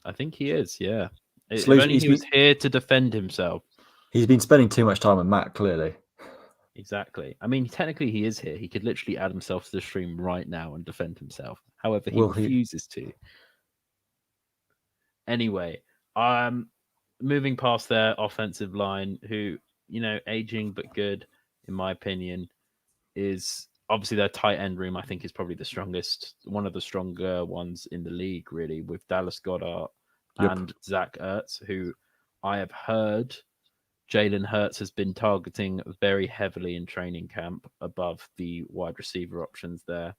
I think he is, yeah. If Slew's- only he was here to defend himself. He's been spending too much time with Matt, clearly. Exactly. I mean, technically he is here. He could literally add himself to the stream right now and defend himself. However, he refuses to. Anyway, moving past their offensive line, who, aging but good, in my opinion, is obviously their tight end room. I think is probably the strongest, one of the stronger ones in the league, really, with Dallas Goedert and Zach Ertz, who I have heard Jalen Hurts has been targeting very heavily in training camp above the wide receiver options there.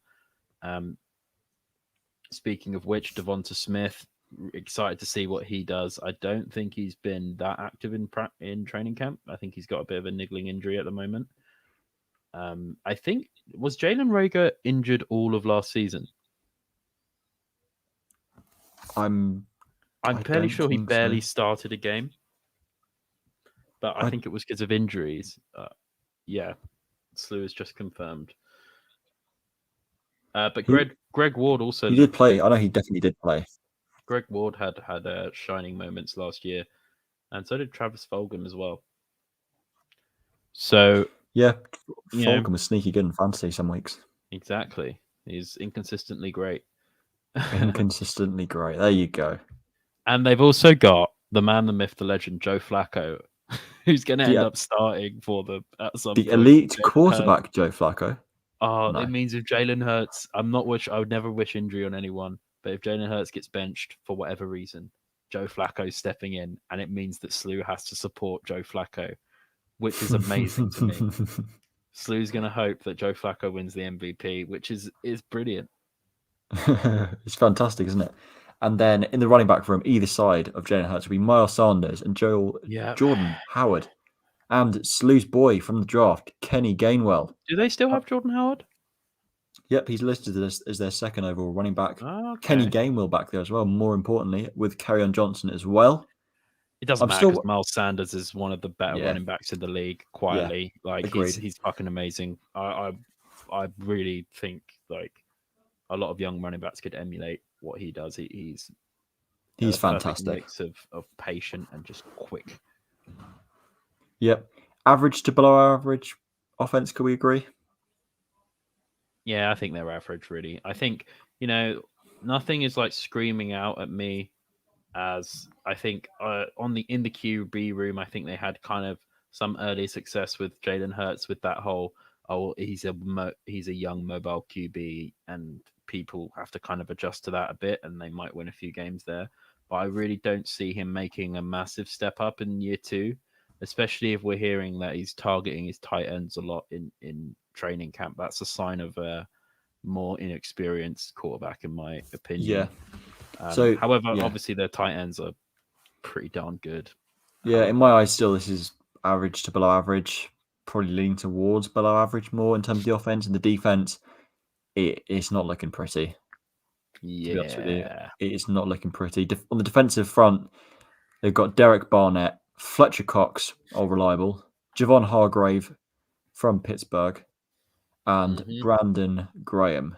Speaking of which, Devonta Smith, excited to see what he does. I don't think he's been that active in training camp. I think he's got a bit of a niggling injury at the moment. I think, was Jalen Reagor injured all of last season? I'm fairly sure he barely started a game. But I think it was because of injuries. Yeah, Slew is just confirmed. But Greg Ward also... He did play. I know he definitely did play. Greg Ward had shining moments last year. And so did Travis Fulgham as well. So... Yeah, Fulgham was sneaky good in fantasy some weeks. Exactly. He's inconsistently great. Inconsistently great. There you go. And they've also got the man, the myth, the legend, Joe Flacco, who's going to end up starting for them at some point. The elite quarterback, Joe Flacco. Oh, no. It means if Jalen Hurts, I would never wish injury on anyone, but if Jalen Hurts gets benched for whatever reason, Joe Flacco's stepping in, and it means that Slew has to support Joe Flacco, which is amazing to me. Slew's going to hope that Joe Flacco wins the MVP, which is brilliant. It's fantastic, isn't it? And then in the running back room, either side of Jalen Hurts will be Miles Sanders and Jordan Howard. And Slew's boy from the draft, Kenny Gainwell. Do they still have Jordan Howard? Yep, he's listed as their second overall running back. Oh, okay. Kenny Gainwell back there as well, more importantly, with Kerryon Johnson as well. It doesn't matter because Miles Sanders is one of the better running backs in the league, quietly. Yeah, he's fucking amazing. I really think a lot of young running backs could emulate what he does. He's fantastic. Mix of patient and just quick. Yep. Average to below average offense, can we agree? Yeah, I think they're average, really. I think, nothing is screaming out at me as I think in the QB room, I think they had kind of some early success with Jalen Hurts with that whole, he's a young mobile QB and people have to kind of adjust to that a bit and they might win a few games there. But I really don't see him making a massive step up in year 2. Especially if we're hearing that he's targeting his tight ends a lot in training camp. That's a sign of a more inexperienced quarterback, in my opinion. Yeah. However, obviously their tight ends are pretty darn good. Yeah, in my eyes, still this is average to below average. Probably leaning towards below average more in terms of the offense and the defense. It's not looking pretty. Yeah, to be honest with you. It is not looking pretty. On the defensive front, they've got Derek Barnett, Fletcher Cox, all reliable, Javon Hargrave from Pittsburgh, and Brandon Graham.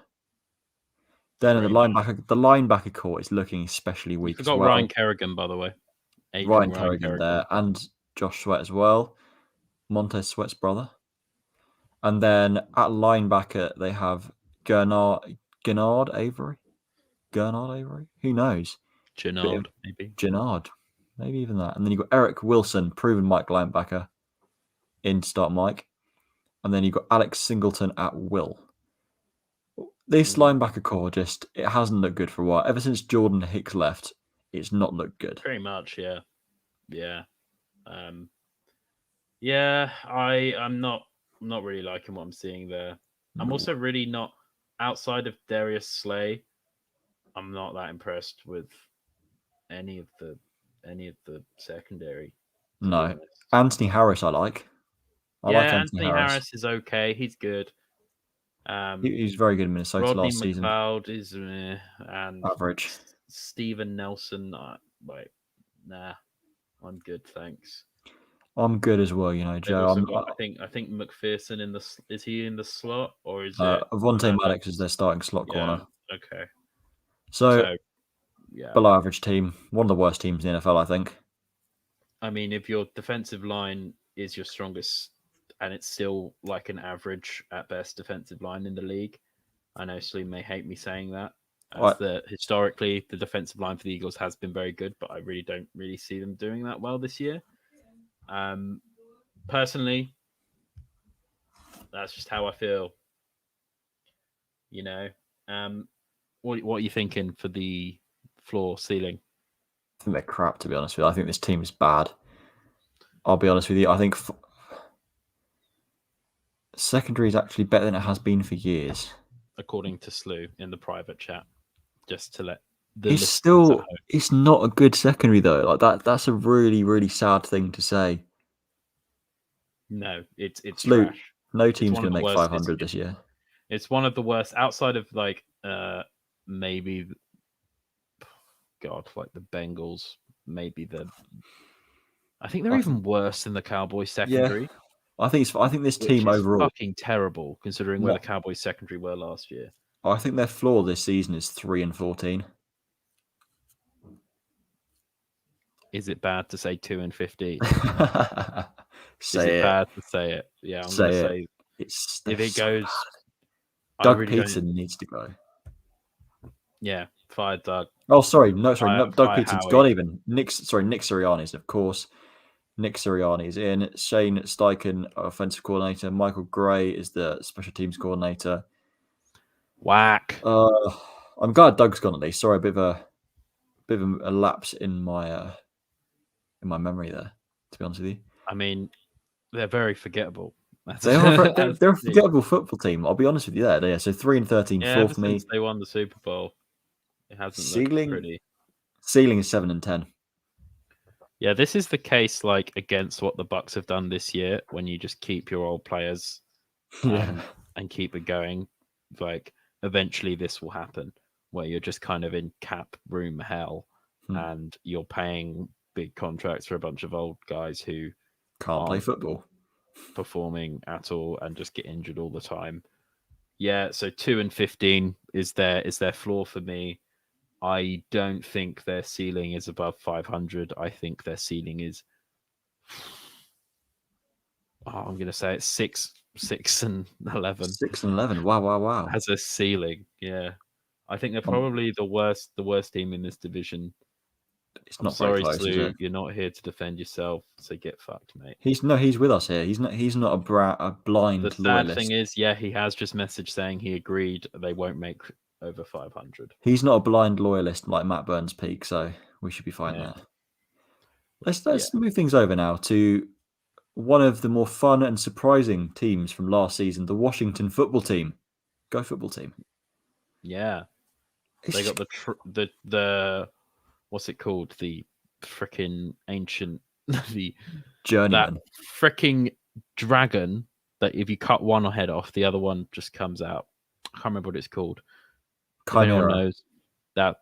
Then in the linebacker core is looking especially weak as well. Ryan Kerrigan, by the way. Ryan Kerrigan there, and Josh Sweat as well, Montez Sweat's brother. And then at linebacker they have Gernard Avery. Who knows? Gennard, maybe even that. And then you've got Eric Wilson, proven Mike linebacker, in to start Mike. And then you've got Alex Singleton at will. This linebacker core it hasn't looked good for a while. Ever since Jordan Hicks left, it's not looked good. Very much, yeah. Yeah. I'm not really liking what I'm seeing there. No. I'm also really not, outside of Darius Slay, I'm not that impressed with any of the secondary. No. Anthony Harris I like. I like Anthony Harris is okay. He's good. He was very good in Minnesota Rodney last season. McLeod is and average. Steven Nelson, nah. I'm good, thanks. I'm good as well, They've Joe. also got, I think McPherson in the is he in the slot or is it Avonte Maddox? Maddox is their starting slot Yeah. corner. Okay. So, yeah. below average team. One of the worst teams in the NFL, I think. I mean, if your defensive line is your strongest and it's still like an average at best defensive line in the league, I know Slee may hate me saying that. Historically, the defensive line for the Eagles has been very good, but I really don't really see them doing that well this year. Personally, that's just how I feel. What are you thinking for the floor ceiling? I think they're crap, to be honest with you. I think this team is bad. I'll be honest with you. I think secondary is actually better than it has been for years. According to Slew in the private chat, just to let it's not a good secondary though. Like that's a really, really sad thing to say. No, it's Slew, trash. no team's going to make 500 this year. It's one of the worst outside of like maybe like the Bengals, maybe I think they're even worse than the Cowboys secondary. Yeah. I think this team overall fucking terrible considering where the Cowboys secondary were last year. I think their floor this season is 3-14. Is it bad to say 2-15? Is it bad to say it? Yeah, I'm going to say if it goes. Doug Peterson needs to go. Yeah, fire Doug. Oh, sorry, Doug Peterson's gone even. Nick Sirianni's, of course. Nick Sirianni's in. Shane Steichen, offensive coordinator. Michael Gray is the special teams coordinator. Whack. I'm glad Doug's gone at least. Sorry, a bit of a lapse in my memory there, to be honest with you. I mean, they're very forgettable. They're a forgettable football team. I'll be honest with you there. Yeah, so 3-13, fourth for me. Since they won the Super Bowl, it hasn't looked pretty. Ceiling is 7-10. Yeah, this is the case like against what the Bucs have done this year when you just keep your old players and keep it going. Like eventually this will happen where you're just kind of in cap room hell and you're paying big contracts for a bunch of old guys who can't play football, performing at all, and just get injured all the time. Yeah, so 2-15 is their floor for me. I don't think their ceiling is above 500. I think their ceiling is. I'm going to say it's 6-11. 6-11. Wow. As a ceiling, yeah. I think they're probably the worst team in this division. It's not sorry, close, Slew. You're not here to defend yourself, so get fucked, mate. He's with us here. He's not a blind loyalist. The sad thing is, he has just messaged saying he agreed they won't make over 500. He's not a blind loyalist like Matt Burns Peak, so we should be fine there. Let's move things over now to one of the more fun and surprising teams from last season, the Washington football team. Go football team. Yeah. They got the what's it called? The freaking ancient the journeyman. That freaking dragon that if you cut one head off, the other one just comes out. I can't remember what it's called. Chimera. Anyone knows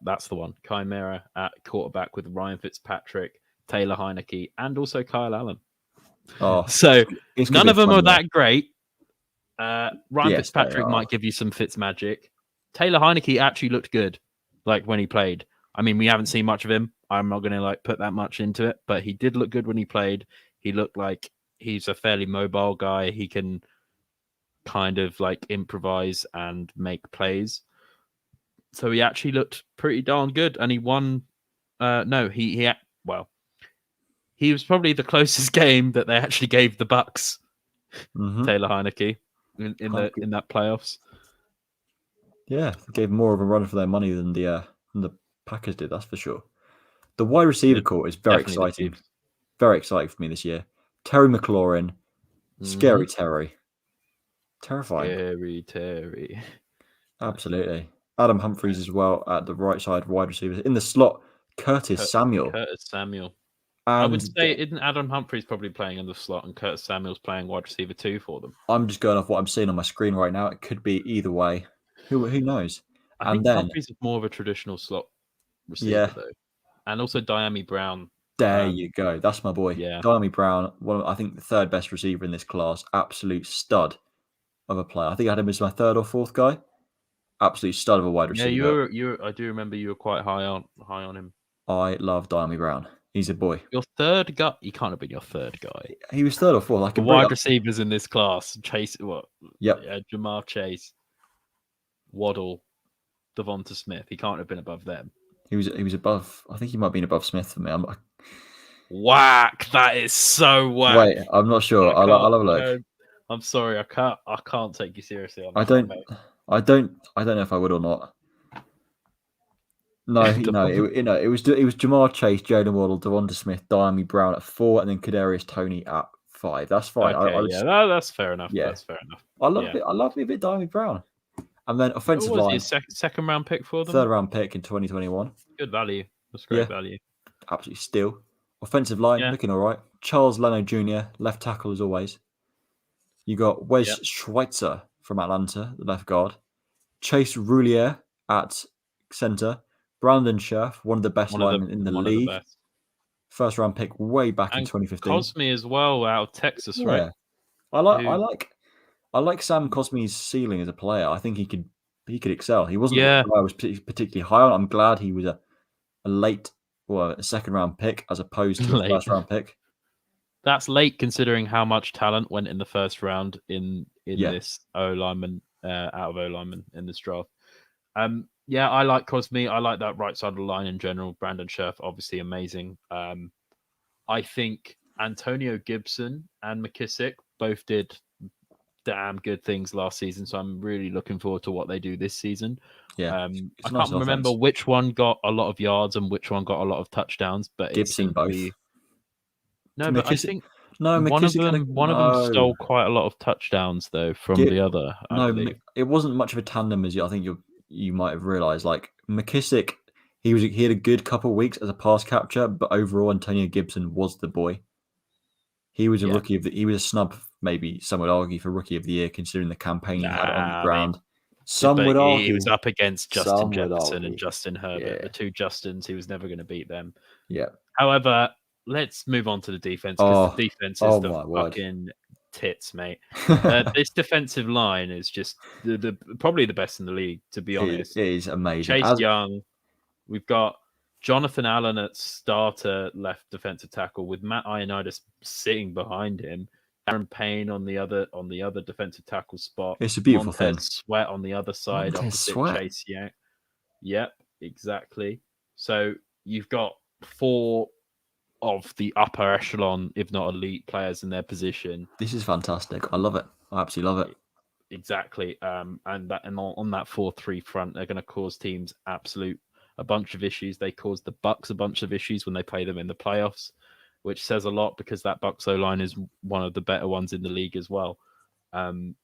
that's the one. Chimera at quarterback with Ryan Fitzpatrick, Taylor Heineke, and also Kyle Allen. Oh, so none of them are that great. Ryan Fitzpatrick might give you some Fitz magic. Taylor Heineke actually looked good, like when he played. I mean, we haven't seen much of him. I'm not going to put that much into it, but he did look good when he played. He looked like he's a fairly mobile guy. He can kind of improvise and make plays. So he actually looked pretty darn good, and he won. He was probably the closest game that they actually gave the Bucs. Taylor Heineke in that playoffs. Yeah, they gave more of a run for their money than the Packers did. That's for sure. The wide receiver core is very exciting. Very exciting for me this year. Terry McLaurin, Scary Terry, terrifying. Scary Terry, absolutely. Adam Humphries as well at the right side wide receivers. In the slot, Curtis Samuel. I would say isn't Adam Humphries probably playing in the slot and Curtis Samuel's playing wide receiver 2 for them? I'm just going off what I'm seeing on my screen right now. It could be either way. Who knows? I think Humphries is more of a traditional slot receiver though. And also Diami Brown There you go. That's my boy. Yeah. Diami Brown, I think the third best receiver in this class. Absolute stud of a player. I think I had him as my third or fourth guy. Absolute stud of a wide receiver. Yeah, I do remember you were quite high on him. I love Diami Brown. He's a boy. Your third guy? He can't have been your third guy. He was third or fourth. The wide receivers in this class: Chase, Yep. Jamar Chase, Waddle, Devonta Smith. He can't have been above them. He was above. I think he might have been above Smith for me. Whack! That is so whack. Wait, I'm not sure. I'll have a look. I'm sorry, I can't take you seriously on that. I don't know if I would or not. No, it was Jamar Chase, Jalen Waddle, Devonta Smith, Diami Brown at 4, and then Kadarius Toney at 5. That's fine. Okay, that's fair enough. Yeah, that's fair enough. I love me a bit Diami Brown. And then offensive line. Was he a second round pick for them? Third round pick in 2021. Good value. That's great value. Absolutely steal. Offensive line looking all right. Charles Leno Jr., left tackle as always. You got Wes Schweitzer from Atlanta, the left guard. Chase Roulier at center. Brandon Scherf, one of the best linemen in the league. First round pick way back in 2015. Cosme as well out of Texas, right? I like Sam Cosme's ceiling as a player. I think he could excel. He wasn't the guy I was particularly high on. I'm glad he was a late or a second round pick as opposed to a first round pick. That's late considering how much talent went in the first round in this O-lineman out of O-lineman in this draft. I like Cosme. I like that right side of the line in general. Brandon Scherf, obviously amazing. I think Antonio Gibson and McKissick both did damn good things last season, so I'm really looking forward to what they do this season. I can't remember which one got a lot of yards and which one got a lot of touchdowns, but Gibson both. No, but I think one of them stole quite a lot of touchdowns though from the other. It wasn't much of a tandem as I think you might have realized. Like McKissick, he had a good couple of weeks as a pass catcher, but overall Antonio Gibson was the boy. He was a rookie he was a snub, maybe some would argue, for rookie of the year considering the campaign he had on the ground. Some would argue he was up against Justin Jefferson and Justin Herbert, the two Justins. He was never going to beat them. Yeah. However, let's move on to the defense because the defense is the fucking tits, mate. This defensive line is just probably the best in the league, to be honest. It is amazing. Chase Young, we've got Jonathan Allen at starter left defensive tackle with Matt Ioannidis sitting behind him. Aaron Payne on the other defensive tackle spot. It's a beautiful thing. Sweat on the other side opposite Chase Young. Yep, exactly. So you've got 4 of the upper echelon, if not elite, players in their position. This is fantastic. I love it. I absolutely love it. Exactly. And on that 4-3 front, they're going to cause teams a bunch of issues. They caused the Bucs a bunch of issues when they play them in the playoffs, which says a lot because that Bucs O-line is one of the better ones in the league as well. John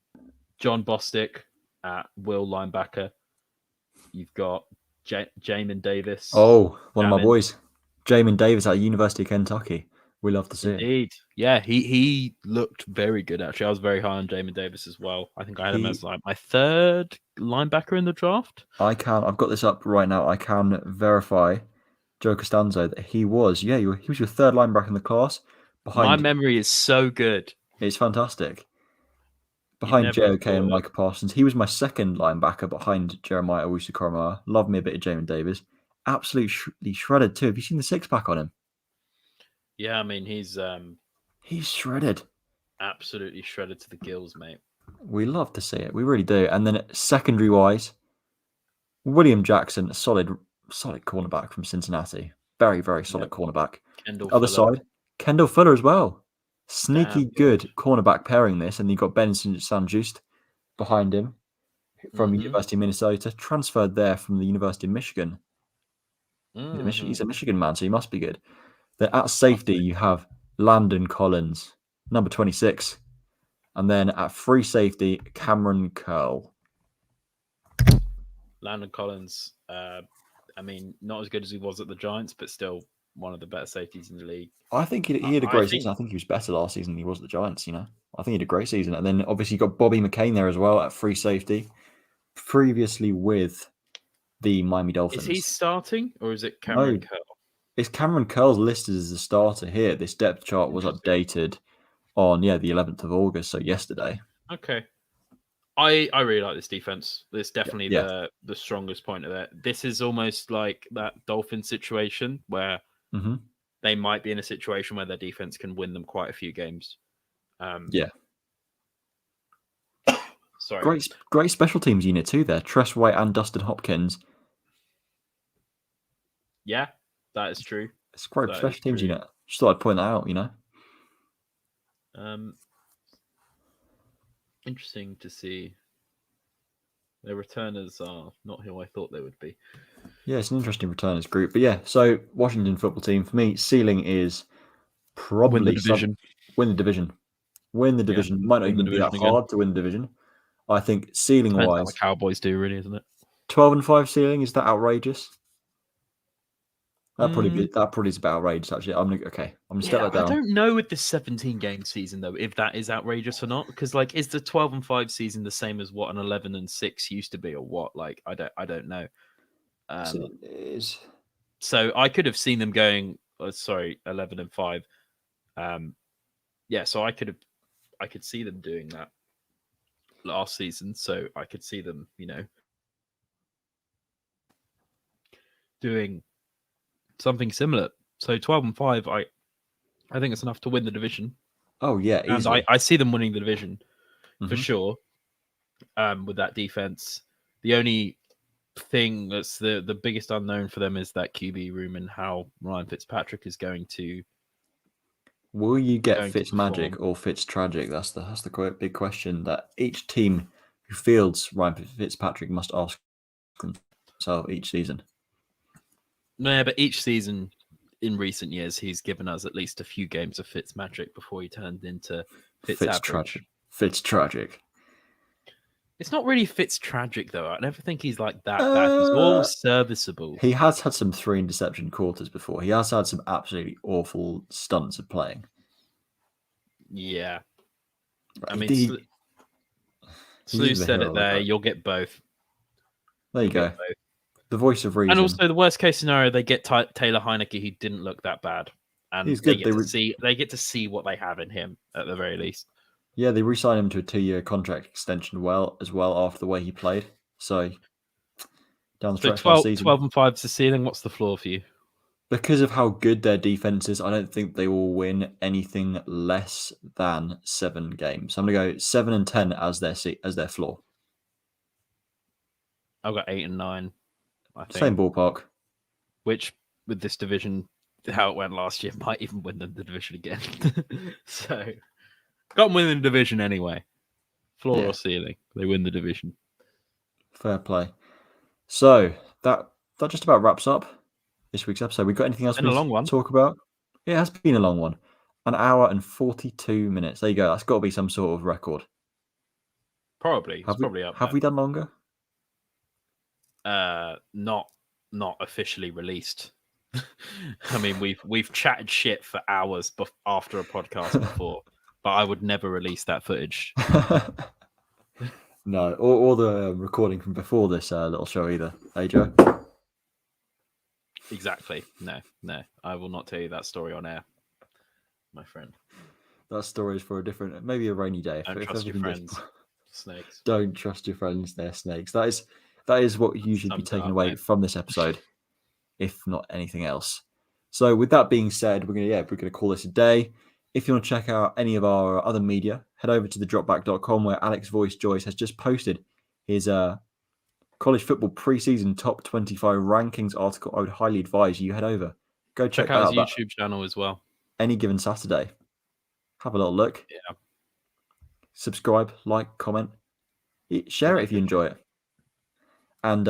Bostic at will linebacker. You've got Jamin Davis. Oh, one of my boys. Jamin Davis at University of Kentucky. We love to see it. Indeed. Yeah, he looked very good, actually. I was very high on Jamin Davis as well. I think I had him as like my third linebacker in the draft. I've got this up right now. I can verify, Joe Costanzo, that he was your third linebacker in the class. My memory is so good. It's fantastic. Behind JOK and Micah Parsons. He was my second linebacker behind Jeremiah Owusu-Koramoah. Love me a bit of Jamin Davis. Absolutely shredded too. Have you seen the six-pack on him? Yeah, I mean, he's shredded. Absolutely shredded to the gills, mate. We love to see it. We really do. And then secondary-wise, William Jackson, a solid cornerback from Cincinnati. Very, very solid cornerback. Other side, Kendall Fuller as well. Sneaky good cornerback pairing this. And you've got Ben St-Juste behind him from University of Minnesota. Transferred there from the University of Michigan. He's a Michigan man, so he must be good. Then at safety, you have Landon Collins, number 26. And then at free safety, Cameron Curl. Landon Collins, I mean, not as good as he was at the Giants, but still one of the better safeties in the league. I think he had a great season. I think he was better last season than he was at the Giants, I think he had a great season. And then obviously you got Bobby McCain there as well at free safety, previously with the Miami Dolphins. Is he starting or is it Cameron Curl? Is Cameron Curls listed as a starter here? This depth chart was updated on the 11th of August, so yesterday. Okay. I really like this defense. It's definitely Yeah. the strongest point of it. This is almost like that Dolphins situation where they might be in a situation where their defense can win them quite a few games. Yeah. Sorry. Great special teams unit too there. Tress White and Dustin Hopkins. Yeah, that is true. It's a great special teams unit. Just thought I'd point that out, Interesting to see. Their returners are not who I thought they would be. Yeah, it's an interesting returners group. But yeah, so Washington football team, for me, ceiling is probably win the division. Win the division. Win the division. Yeah, Might not even be that hard to win the division. I think ceiling wise, what the Cowboys do, really, isn't it? 12-5 ceiling, is that outrageous? That probably is about outrageous. Actually, I'm gonna step that down. I don't know with the 17-game season though if that is outrageous or not, because like, is the 12-5 season the same as what an 11-6 used to be, or what? Like, I don't know. It is. So I could have seen them going. 11-5. So I could see them doing that last season. So I could see them, doing something similar. So 12-5, I think it's enough to win the division. Oh yeah, easily. And I see them winning the division for sure. With that defense, the only thing that's the biggest unknown for them is that QB room and how Ryan Fitzpatrick is going to. Will you get Fitzmagic or Fitztragic? That's the quite big question that each team who fields Ryan Fitzpatrick must ask themselves each season. Yeah, but each season in recent years, he's given us at least a few games of Fitzmagic before he turned into Fitzaverage. Fitztragic. It's not really Fitztragic, though. I never think he's like that bad. He's all serviceable. He has had some 3 interception quarters before. He has had some absolutely awful stunts of playing. Yeah. I mean, Slew said it there. You'll get both. There you go. The voice of reason. And also, the worst case scenario, they get Taylor Heineke, who didn't look that bad. And he's good. They get to see what they have in him, at the very least. Yeah, they re-signed him to a 2-year contract extension as well after the way he played. So down the stretch last season. 12-5 is the ceiling. What's the floor for you? Because of how good their defense is, I don't think they will win anything less than 7 games. I'm going to go 7-10 as their floor. I've got 8-9. I think. Same ballpark. Which, with this division, how it went last year, might even win them the division again. So, got them winning the division anyway. Floor or ceiling, they win the division. Fair play. So that just about wraps up this week's episode. We got anything else we need to talk about? Yeah, it has been a long one. 1 hour and 42 minutes. There you go. That's got to be some sort of record. Probably. Probably up. Have we done longer? Not officially released. I mean, we've chatted shit for hours after a podcast before, but I would never release that footage. No, or the recording from before this little show either. Hey, Joe? Exactly. No, I will not tell you that story on air, my friend. That story is for maybe a rainy day. Don't trust your friends. Snakes. Don't trust your friends. They're snakes. That is what you should be taking away from this episode, if not anything else. So with that being said, we're gonna call this a day. If you want to check out any of our other media, head over to thedropback.com where Alex Voice Joyce has just posted his college football preseason top 25 rankings article. I would highly advise you head over. Go check out his YouTube channel as well. Any given Saturday. Have a little look. Yeah. Subscribe, like, comment. Share it if you enjoy it. And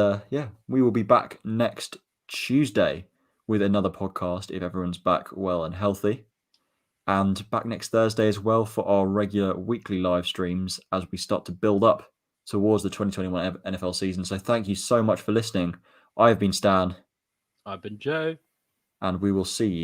we will be back next Tuesday with another podcast if everyone's back well and healthy. And back next Thursday as well for our regular weekly live streams as we start to build up towards the 2021 NFL season. So thank you so much for listening. I've been Stan. I've been Joe. And we will see you